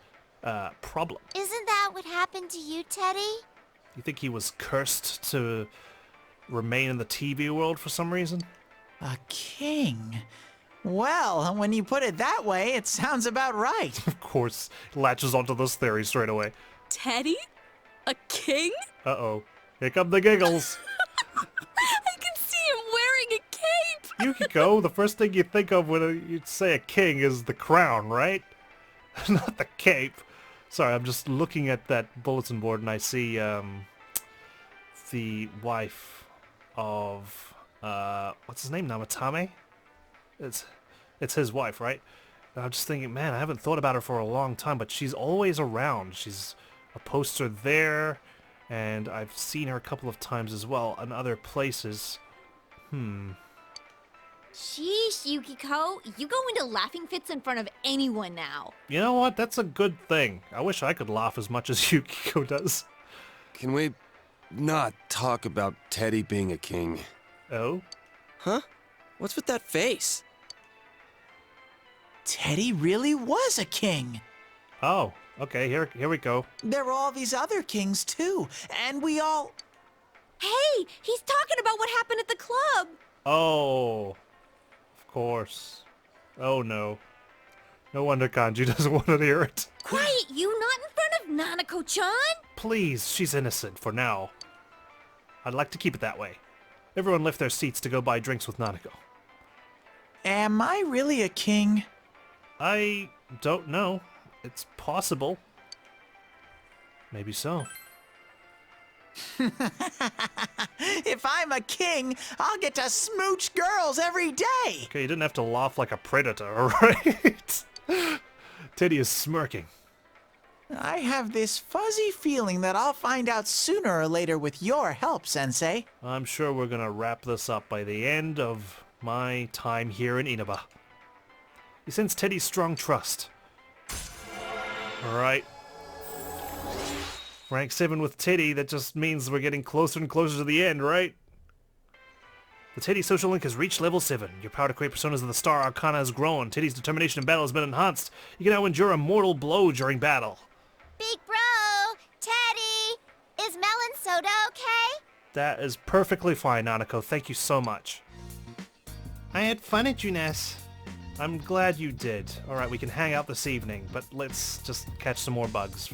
problem. Isn't that what happened to you, Teddie? You think he was cursed to remain in the TV world for some reason? A king? Well, when you put it that way, it sounds about right. Of course, latches onto this theory straight away. Teddie? A king? Uh-oh. Here come the giggles. I can see him wearing a cape! Yukiko, the first thing you think of when you say a king is the crown, right? Not the cape. Sorry, I'm just looking at that bulletin board and I see the wife of what's his name? Namatame? It's his wife, right? And I'm just thinking, man, I haven't thought about her for a long time, but she's always around. She's a poster there, and I've seen her a couple of times as well in other places. Sheesh, Yukiko. You go into laughing fits in front of anyone now. You know what? That's a good thing. I wish I could laugh as much as Yukiko does. Can we not talk about Teddie being a king? Oh? Huh? What's with that face? Teddie really was a king. Oh, okay, here we go. There were all these other kings, too, and we all... Hey, he's talking about what happened at the club. Oh, of course. Oh no. No wonder Kanji doesn't want to hear it. Quiet, you not in front of Nanako-chan. Please, she's innocent for now. I'd like to keep it that way. Everyone left their seats to go buy drinks with Nanako. Am I really a king? I don't know. It's possible. Maybe so. If I'm a king, I'll get to smooch girls every day. Okay, you didn't have to laugh like a predator, alright? Teddie is smirking. I have this fuzzy feeling that I'll find out sooner or later with your help, Sensei. I'm sure we're gonna wrap this up by the end of my time here in Inaba. You sense Teddie's strong trust. Alright. Rank 7 with Teddie, that just means we're getting closer and closer to the end, right? The Teddie social link has reached level 7. Your power to create personas of the Star Arcana has grown. Teddie's determination in battle has been enhanced. You can now endure a mortal blow during battle. Big bro, Teddie, is melon soda okay? That is perfectly fine, Nanako. Thank you so much. I had fun at Junes. I'm glad you did. Alright, we can hang out this evening, but let's just catch some more bugs.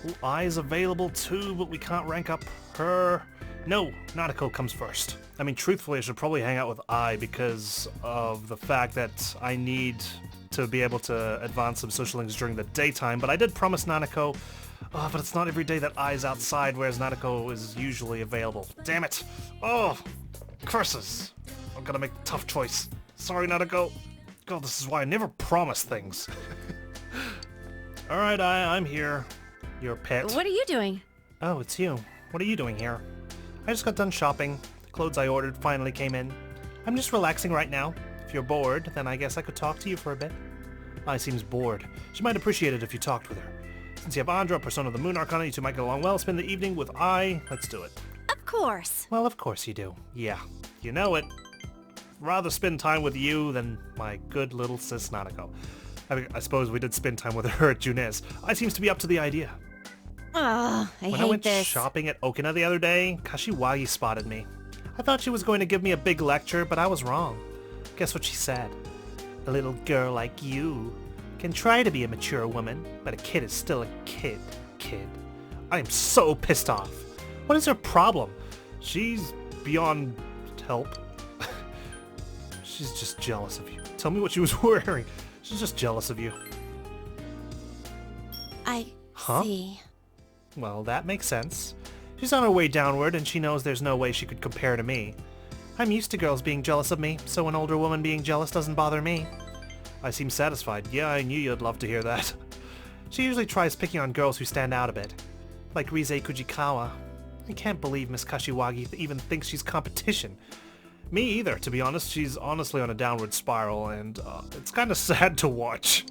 Ooh, I is available too, but we can't rank up her. No, Nanako comes first. I mean, truthfully, I should probably hang out with I because of the fact that I need to be able to advance some social links during the daytime, but I did promise Nanako, but it's not every day that I's outside, whereas Nanako is usually available. Damn it! Oh, curses! I'm gonna make a tough choice. Sorry, Nanako. God, this is why I never promise things. Alright, I'm here. Your pet. What are you doing? Oh, it's you. What are you doing here? I just got done shopping. The clothes I ordered finally came in. I'm just relaxing right now. If you're bored, then I guess I could talk to you for a bit. I seems bored. She might appreciate it if you talked with her. Since you have Andra, Persona of the Moon Arcana, you two might get along well. Spend the evening with I. Let's do it. Of course. Well, of course you do. Yeah. You know it. Rather spend time with you than my good little sis Nanako. I suppose we did spend time with her at Junes. I seems to be up to the idea. Ugh, I When hate I went this. shopping at Okina the other day, Kashiwagi spotted me. I thought she was going to give me a big lecture, but I was wrong. Guess what she said? A little girl like you can try to be a mature woman, but a kid is still a kid. I am so pissed off. What is her problem? She's beyond help. She's just jealous of you. Tell me what she was wearing. She's just jealous of you. I Huh? see. Well, that makes sense. She's on her way downward, and she knows there's no way she could compare to me. I'm used to girls being jealous of me, so an older woman being jealous doesn't bother me. I seem satisfied. Yeah, I knew you'd love to hear that. She usually tries picking on girls who stand out a bit. Like Rise Kujikawa. I can't believe Miss Kashiwagi even thinks she's competition. Me either, to be honest. She's honestly on a downward spiral, and it's kind of sad to watch.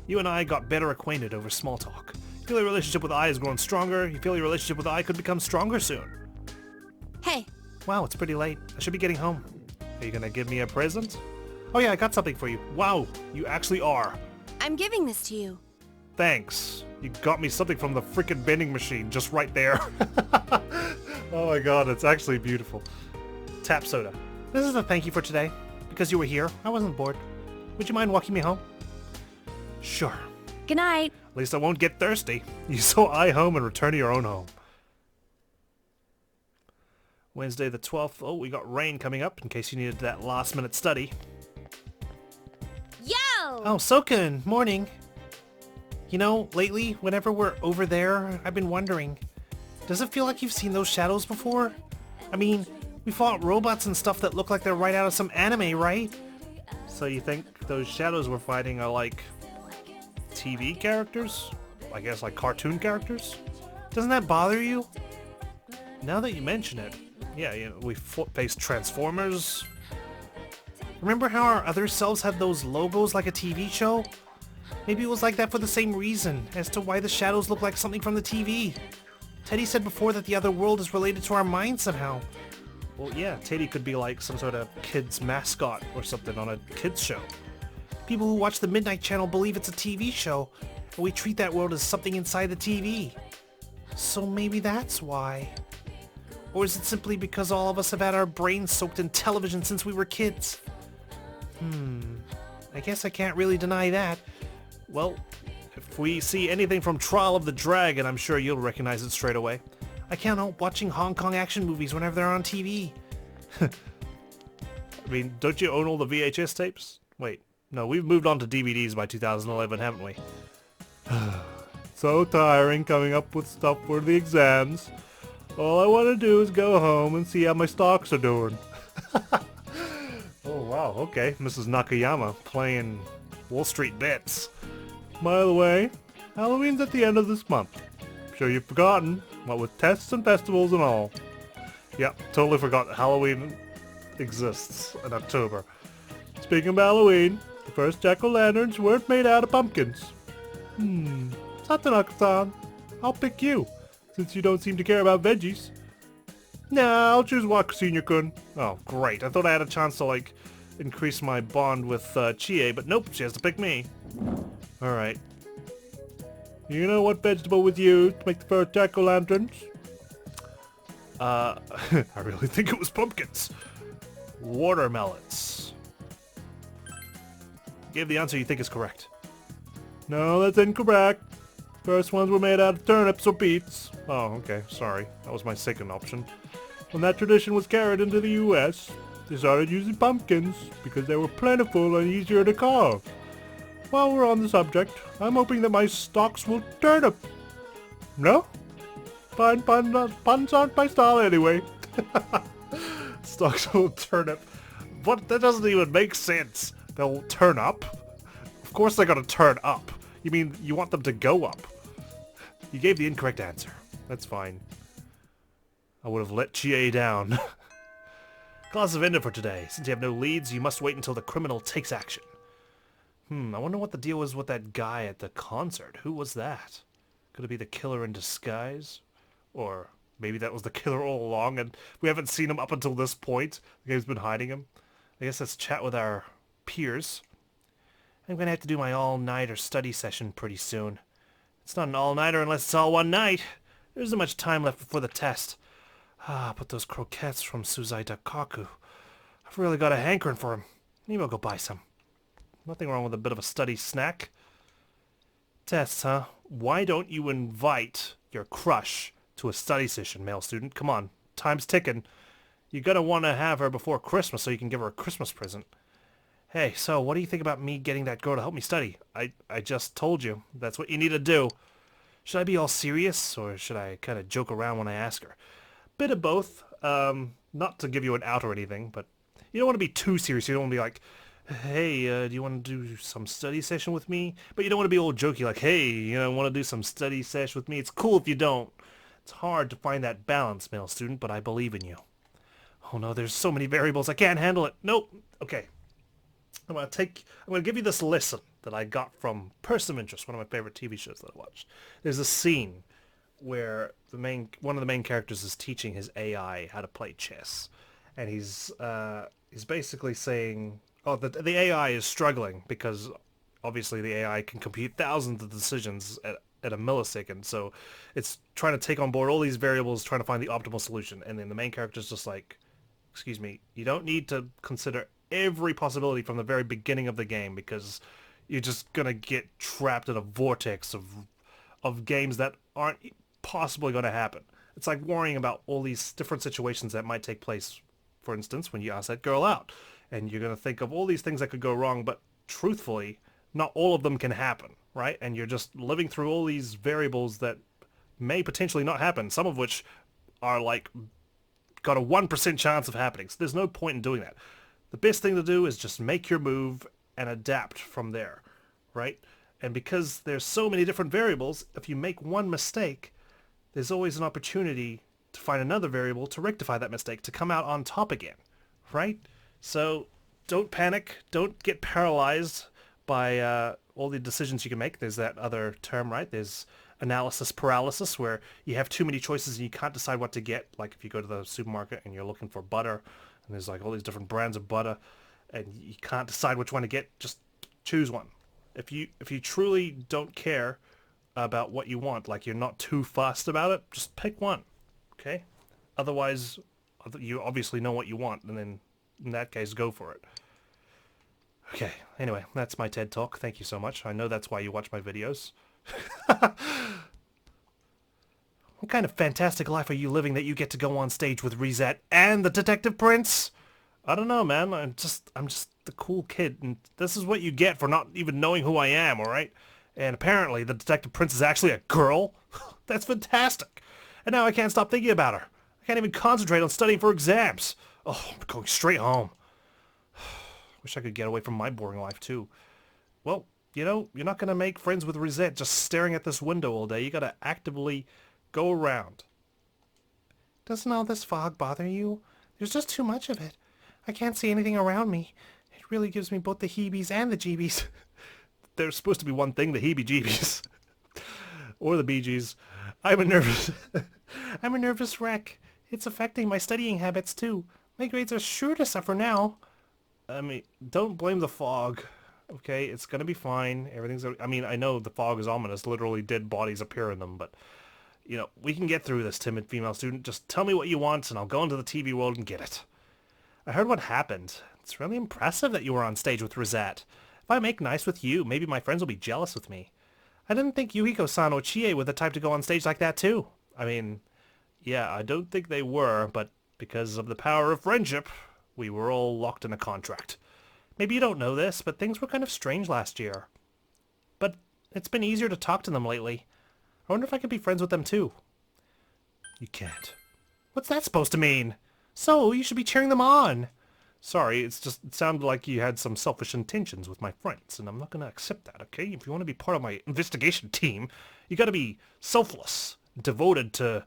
You and I got better acquainted over small talk. You feel your relationship with I has grown stronger. You feel your relationship with I could become stronger soon. Hey. Wow, it's pretty late. I should be getting home. Are you gonna give me a present? Oh yeah, I got something for you. Wow, you actually are. I'm giving this to you. Thanks. You got me something from the freaking vending machine just right there. Oh my god, it's actually beautiful. Tap soda. This is a thank you for today. Because you were here, I wasn't bored. Would you mind walking me home? Sure. Good night. At least I won't get thirsty. You saw I home and return to your own home. Wednesday the 12th. Oh, we got rain coming up in case you needed that last minute study. Yo! Oh, Sokun, morning. You know, lately, whenever we're over there, I've been wondering, does it feel like you've seen those shadows before? I mean, we fought robots and stuff that look like they're right out of some anime, right? So you think those shadows we're fighting are like TV characters? I guess like cartoon characters? Doesn't that bother you? Now that you mention it, yeah, you know, we faced Transformers. Remember how our other selves had those logos like a TV show? Maybe it was like that for the same reason as to why the shadows look like something from the TV. Teddie said before that the other world is related to our mind somehow. Well, yeah, Teddie could be like some sort of kid's mascot or something on a kid's show. People who watch the Midnight Channel believe it's a TV show, but we treat that world as something inside the TV. So maybe that's why. Or is it simply because all of us have had our brains soaked in television since we were kids? I guess I can't really deny that. Well, if we see anything from Trial of the Dragon, I'm sure you'll recognize it straight away. I can't help watching Hong Kong action movies whenever they're on TV. I mean, don't you own all the VHS tapes? Wait, no, we've moved on to DVDs by 2011, haven't we? So tiring coming up with stuff for the exams. All I want to do is go home and see how my stocks are doing. Oh wow, okay, Mrs. Nakayama playing Wall Street bets. By the way, Halloween's at the end of this month. I'm sure you've forgotten, what with tests and festivals and all. Yep, totally forgot that Halloween exists in October. Speaking of Halloween, the first jack-o'-lanterns weren't made out of pumpkins. Satanaka-san, I'll pick you, since you don't seem to care about veggies. Nah, I'll choose Waku Sr-kun. Oh, great. I thought I had a chance to, like, increase my bond with Chie, but nope, she has to pick me. Alright. You know what vegetable was used to make the first jack-o'-lanterns? I really think it was pumpkins. Watermelons. Give the answer you think is correct. No, that's incorrect. First ones were made out of turnips or beets. Oh, okay, sorry. That was my second option. When that tradition was carried into the US, they started using pumpkins because they were plentiful and easier to carve. While we're on the subject, I'm hoping that my stocks will turn up. No? Puns aren't my style anyway. Stocks will turn up. What? That doesn't even make sense. They'll turn up? Of course they're gonna turn up. You mean you want them to go up? You gave the incorrect answer. That's fine. I would have let Chie down. Class have ended for today. Since you have no leads, you must wait until the criminal takes action. I wonder what the deal was with that guy at the concert. Who was that? Could it be the killer in disguise? Or maybe that was the killer all along and we haven't seen him up until this point. The game's been hiding him. I guess let's chat with our peers. I'm gonna have to do my all-nighter study session pretty soon. It's not an all-nighter unless it's all one night. There isn't much time left before the test. But those croquettes from Suzai Dakaku. I've really got a hankering for them. Maybe I'll go buy some. Nothing wrong with a bit of a study snack. Tests, huh? Why don't you invite your crush to a study session, male student? Come on, time's ticking. You're gonna want to have her before Christmas so you can give her a Christmas present. Hey, so what do you think about me getting that girl to help me study? I just told you. That's what you need to do. Should I be all serious, or should I kind of joke around when I ask her? Bit of both. Not to give you an out or anything, but you don't want to be too serious. You don't want to be like, hey, do you want to do some study session with me? But you don't want to be all jokey like, hey, you know, want to do some study session with me? It's cool if you don't. It's hard to find that balance, male student, but I believe in you. Oh no, there's so many variables. I can't handle it. Nope. Okay. I'm gonna give you this lesson that I got from Person of Interest, one of my favorite TV shows that I watched. There's a scene where one of the main characters is teaching his AI how to play chess, and he's basically saying, oh, the AI is struggling because obviously the AI can compute thousands of decisions at a millisecond, so it's trying to take on board all these variables, trying to find the optimal solution. And then the main character's just like, excuse me, you don't need to consider every possibility from the very beginning of the game because you're just gonna get trapped in a vortex of games that aren't possibly gonna happen. It's like worrying about all these different situations that might take place. For instance, when you ask that girl out, and you're gonna think of all these things that could go wrong, but truthfully, not all of them can happen, right? And you're just living through all these variables that may potentially not happen, some of which are like got a 1% chance of happening. So there's no point in doing that. The best thing to do is just make your move and adapt from there, right? And because there's so many different variables, if you make one mistake, there's always an opportunity to find another variable to rectify that mistake, to come out on top again, right? So don't panic. Don't get paralyzed by all the decisions you can make. There's that other term, right? There's analysis paralysis, where you have too many choices and you can't decide what to get. Like if you go to the supermarket and you're looking for butter, and there's like all these different brands of butter, and you can't decide which one to get, just choose one. If you truly don't care about what you want. Like, you're not too fussed about it. Just pick one, okay? Otherwise, you obviously know what you want, and then in that case, go for it. Okay, anyway, that's my TED Talk. Thank you so much. I know that's why you watch my videos. What kind of fantastic life are you living that you get to go on stage with Reset and the Detective Prince? I don't know, man. I'm just the cool kid, and this is what you get for not even knowing who I am, alright? And apparently the Detective Prince is actually a girl? That's fantastic. And now I can't stop thinking about her. I can't even concentrate on studying for exams. Oh, I'm going straight home. Wish I could get away from my boring life, too. Well, you know, you're not gonna make friends with Rosette just staring at this window all day. You gotta actively go around. Doesn't all this fog bother you? There's just too much of it. I can't see anything around me. It really gives me both the heebies and the jeebies. There's supposed to be one thing, the heebie-jeebies. Or the Bee Gees. I'm a nervous wreck. It's affecting my studying habits, too. My grades are sure to suffer now. I mean, don't blame the fog. Okay, it's gonna be fine. Everything's... I mean, I know the fog is ominous. Literally dead bodies appear in them, but... You know, we can get through this, timid female student. Just tell me what you want, and I'll go into the TV world and get it. I heard what happened. It's really impressive that you were on stage with Rosette. If I make nice with you, maybe my friends will be jealous with me. I didn't think Yuhiko-san or Chie were the type to go on stage like that, too. I mean, yeah, I don't think they were, but because of the power of friendship, we were all locked in a contract. Maybe you don't know this, but things were kind of strange last year. But it's been easier to talk to them lately. I wonder if I could be friends with them too. You can't. What's that supposed to mean? So, you should be cheering them on. Sorry, it sounded like you had some selfish intentions with my friends, and I'm not going to accept that, okay? If you want to be part of my investigation team, you got to be selfless, devoted to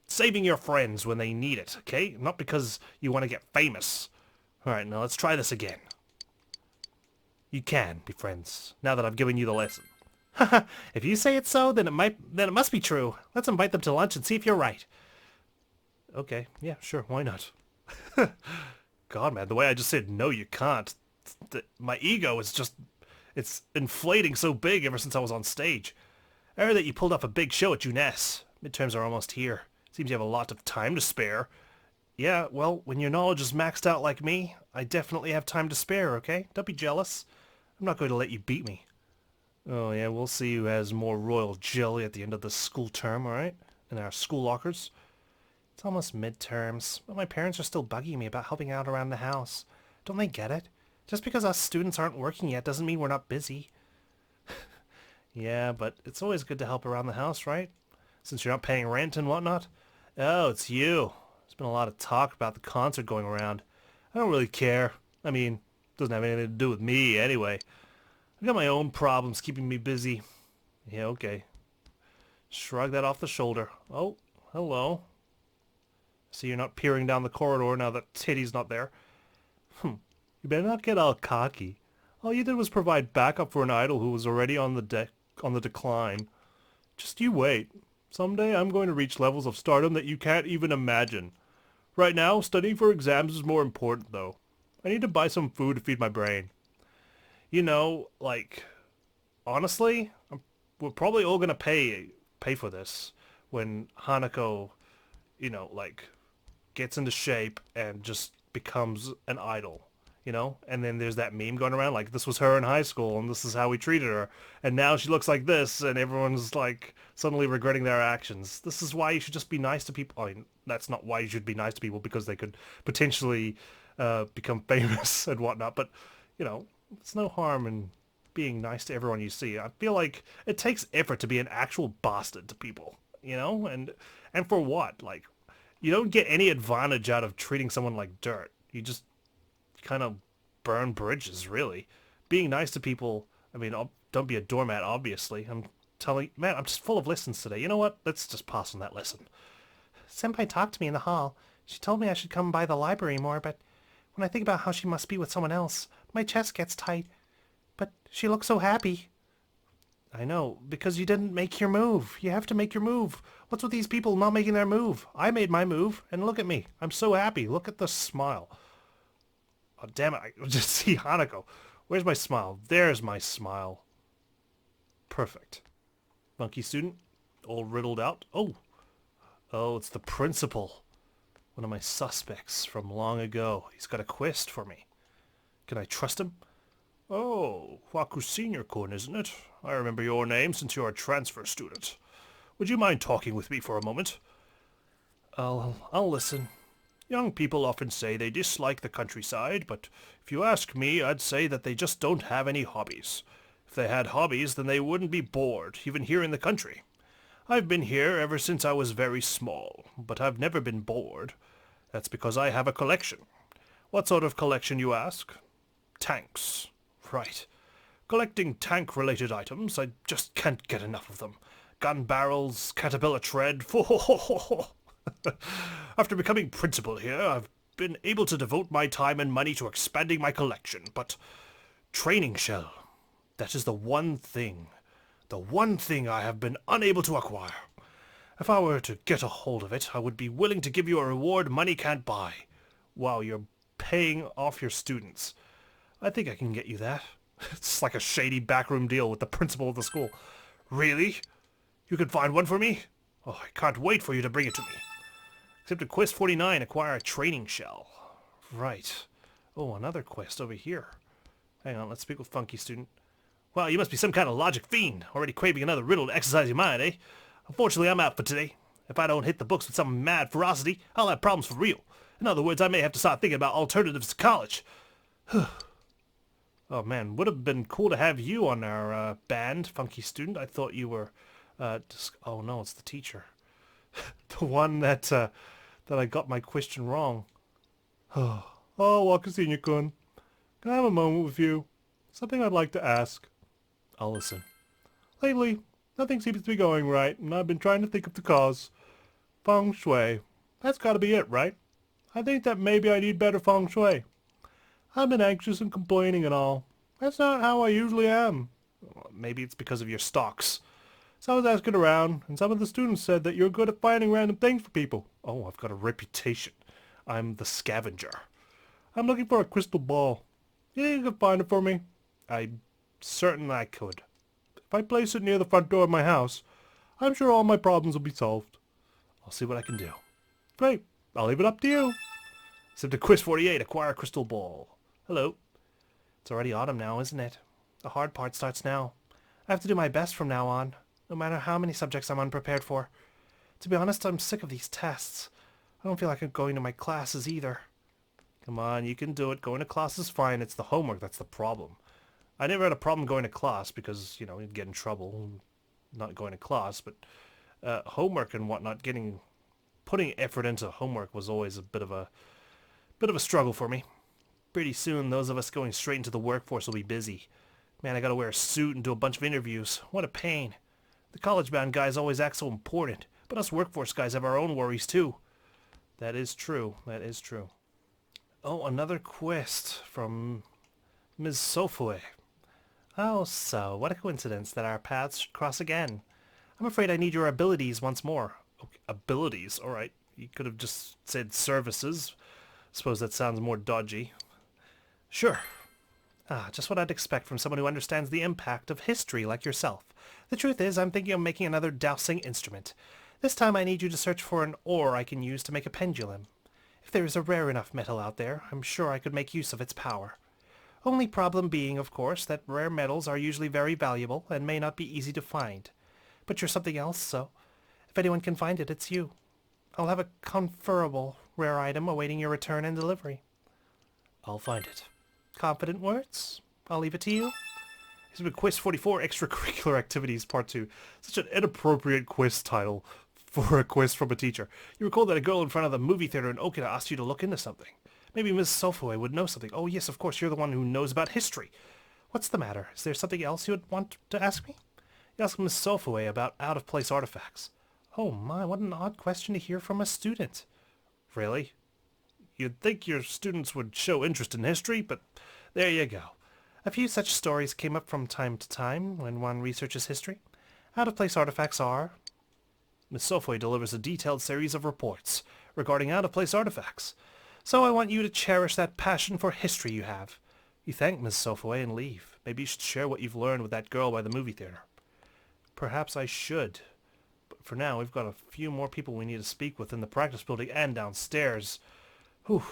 saving your friends when they need it, okay? Not because you want to get famous. Alright, now let's try this again. You can be friends, now that I've given you the lesson. Haha, if you say it's so, then it must be true. Let's invite them to lunch and see if you're right. Okay, yeah, sure, why not? God, man, the way I just said, no, you can't. My ego is just... It's inflating so big ever since I was on stage. I heard that you pulled off a big show at June S. Midterms are almost here. Seems you have a lot of time to spare. Yeah, well, when your knowledge is maxed out like me, I definitely have time to spare, okay? Don't be jealous. I'm not going to let you beat me. Oh yeah, we'll see who has more royal jelly at the end of the school term, alright? In our school lockers. It's almost midterms, but my parents are still bugging me about helping out around the house. Don't they get it? Just because us students aren't working yet doesn't mean we're not busy. Yeah, but it's always good to help around the house, right? Since you're not paying rent and whatnot. Oh, it's you. There's been a lot of talk about the concert going around. I don't really care. I mean, it doesn't have anything to do with me anyway. I've got my own problems keeping me busy. Yeah, okay. Shrug that off the shoulder. Oh, hello. See, you're not peering down the corridor now that Teddie's not there. You better not get all cocky. All you did was provide backup for an idol who was already on the decline. Just you wait. Someday I'm going to reach levels of stardom that you can't even imagine. Right now, studying for exams is more important, though. I need to buy some food to feed my brain. You know, like, honestly, we're probably all gonna pay for this when Hanako, you know, like, gets into shape and just becomes an idol, you know? And then there's that meme going around, like, this was her in high school, and this is how we treated her, and now she looks like this, and everyone's, like, suddenly regretting their actions. This is why you should just be nice to people. I mean, that's not why you should be nice to people, because they could potentially become famous and whatnot, but, you know, there's no harm in being nice to everyone you see. I feel like it takes effort to be an actual bastard to people, you know? And for what? Like, you don't get any advantage out of treating someone like dirt. You just kind of burn bridges, really. Being nice to people, I mean, don't be a doormat, obviously. I'm telling... Man, I'm just full of lessons today. You know what? Let's just pass on that lesson. Senpai talked to me in the hall. She told me I should come by the library more, but when I think about how she must be with someone else, my chest gets tight. But she looks so happy. I know, because you didn't make your move. You have to make your move. What's with these people not making their move? I made my move, and look at me. I'm so happy. Look at the smile. Oh, damn it. I just see Hanako. Where's my smile? There's my smile. Perfect. Funky student, all riddled out. Oh, it's the principal. One of my suspects from long ago. He's got a quest for me. Can I trust him? Oh, Waku Sr. isn't it? I remember your name since you're a transfer student. Would you mind talking with me for a moment? I'll listen. Young people often say they dislike the countryside, but if you ask me, I'd say that they just don't have any hobbies. If they had hobbies, then they wouldn't be bored, even here in the country. I've been here ever since I was very small, but I've never been bored. That's because I have a collection. What sort of collection, you ask? Tanks. Right. Collecting tank-related items, I just can't get enough of them. Gun barrels, caterpillar tread. After becoming principal here, I've been able to devote my time and money to expanding my collection, but training shell, that is the one thing I have been unable to acquire. If I were to get a hold of it, I would be willing to give you a reward money can't buy. Wow, you're paying off your students. I think I can get you that. It's like a shady backroom deal with the principal of the school. Really? You could find one for me? Oh, I can't wait for you to bring it to me. Except at quest 49, acquire a training shell. Right. Oh, another quest over here. Hang on, let's speak with Funky Student. Well, you must be some kind of logic fiend, already craving another riddle to exercise your mind, eh? Unfortunately, I'm out for today. If I don't hit the books with some mad ferocity, I'll have problems for real. In other words, I may have to start thinking about alternatives to college. Oh man, would have been cool to have you on our band, Funky Student. I thought you were, oh no, it's the teacher. The one that I got my question wrong. Oh, Waku Sr-kun. Can I have a moment with you? Something I'd like to ask. I'll listen. Lately, nothing seems to be going right, and I've been trying to think of the cause. Feng Shui. That's gotta be it, right? I think that maybe I need better Feng Shui. I've been anxious and complaining and all. That's not how I usually am. Well, maybe it's because of your stocks. So I was asking around, and some of the students said that you're good at finding random things for people. Oh, I've got a reputation. I'm the scavenger. I'm looking for a crystal ball. You think you could find it for me? I'm certain I could. If I place it near the front door of my house, I'm sure all my problems will be solved. I'll see what I can do. Great. I'll leave it up to you. Except to quiz 48, acquire a crystal ball. Hello. It's already autumn now, isn't it? The hard part starts now. I have to do my best from now on, no matter how many subjects I'm unprepared for. To be honest, I'm sick of these tests. I don't feel like I'm going to my classes either. Come on, you can do it. Going to class is fine. It's the homework that's the problem. I never had a problem going to class because, you know, you'd get in trouble not going to class, but homework and whatnot, putting effort into homework was always a bit of a struggle for me. Pretty soon, those of us going straight into the workforce will be busy. Man, I gotta wear a suit and do a bunch of interviews. What a pain. The college-bound guys always act so important, but us workforce guys have our own worries too. That is true. That is true. Oh, another quest from Ms. Sofue. Oh, so, what a coincidence that our paths should cross again. I'm afraid I need your abilities once more. Okay, abilities, alright. You could have just said services. Suppose that sounds more dodgy. Sure. Just what I'd expect from someone who understands the impact of history like yourself. The truth is, I'm thinking of making another dowsing instrument. This time I need you to search for an ore I can use to make a pendulum. If there is a rare enough metal out there, I'm sure I could make use of its power. Only problem being, of course, that rare metals are usually very valuable and may not be easy to find. But you're something else, so if anyone can find it, it's you. I'll have a conferable rare item awaiting your return and delivery. I'll find it. Confident words? I'll leave it to you. This has been Quiz 44 Extracurricular Activities Part 2. Such an inappropriate quiz title for a quiz from a teacher. You recall that a girl in front of the movie theater in Okina asked you to look into something. Maybe Ms. Sofue would know something. Oh yes, of course, you're the one who knows about history. What's the matter? Is there something else you would want to ask me? You asked Ms. Sofue about out-of-place artifacts. Oh my, what an odd question to hear from a student. Really? You'd think your students would show interest in history, but there you go. A few such stories came up from time to time when one researches history. Out-of-place artifacts are... Ms. Sofue delivers a detailed series of reports regarding out-of-place artifacts. So I want you to cherish that passion for history you have. You thank Ms. Sofue and leave. Maybe you should share what you've learned with that girl by the movie theater. perhaps I should. But for now, we've got a few more people we need to speak with in the practice building and downstairs. Whew.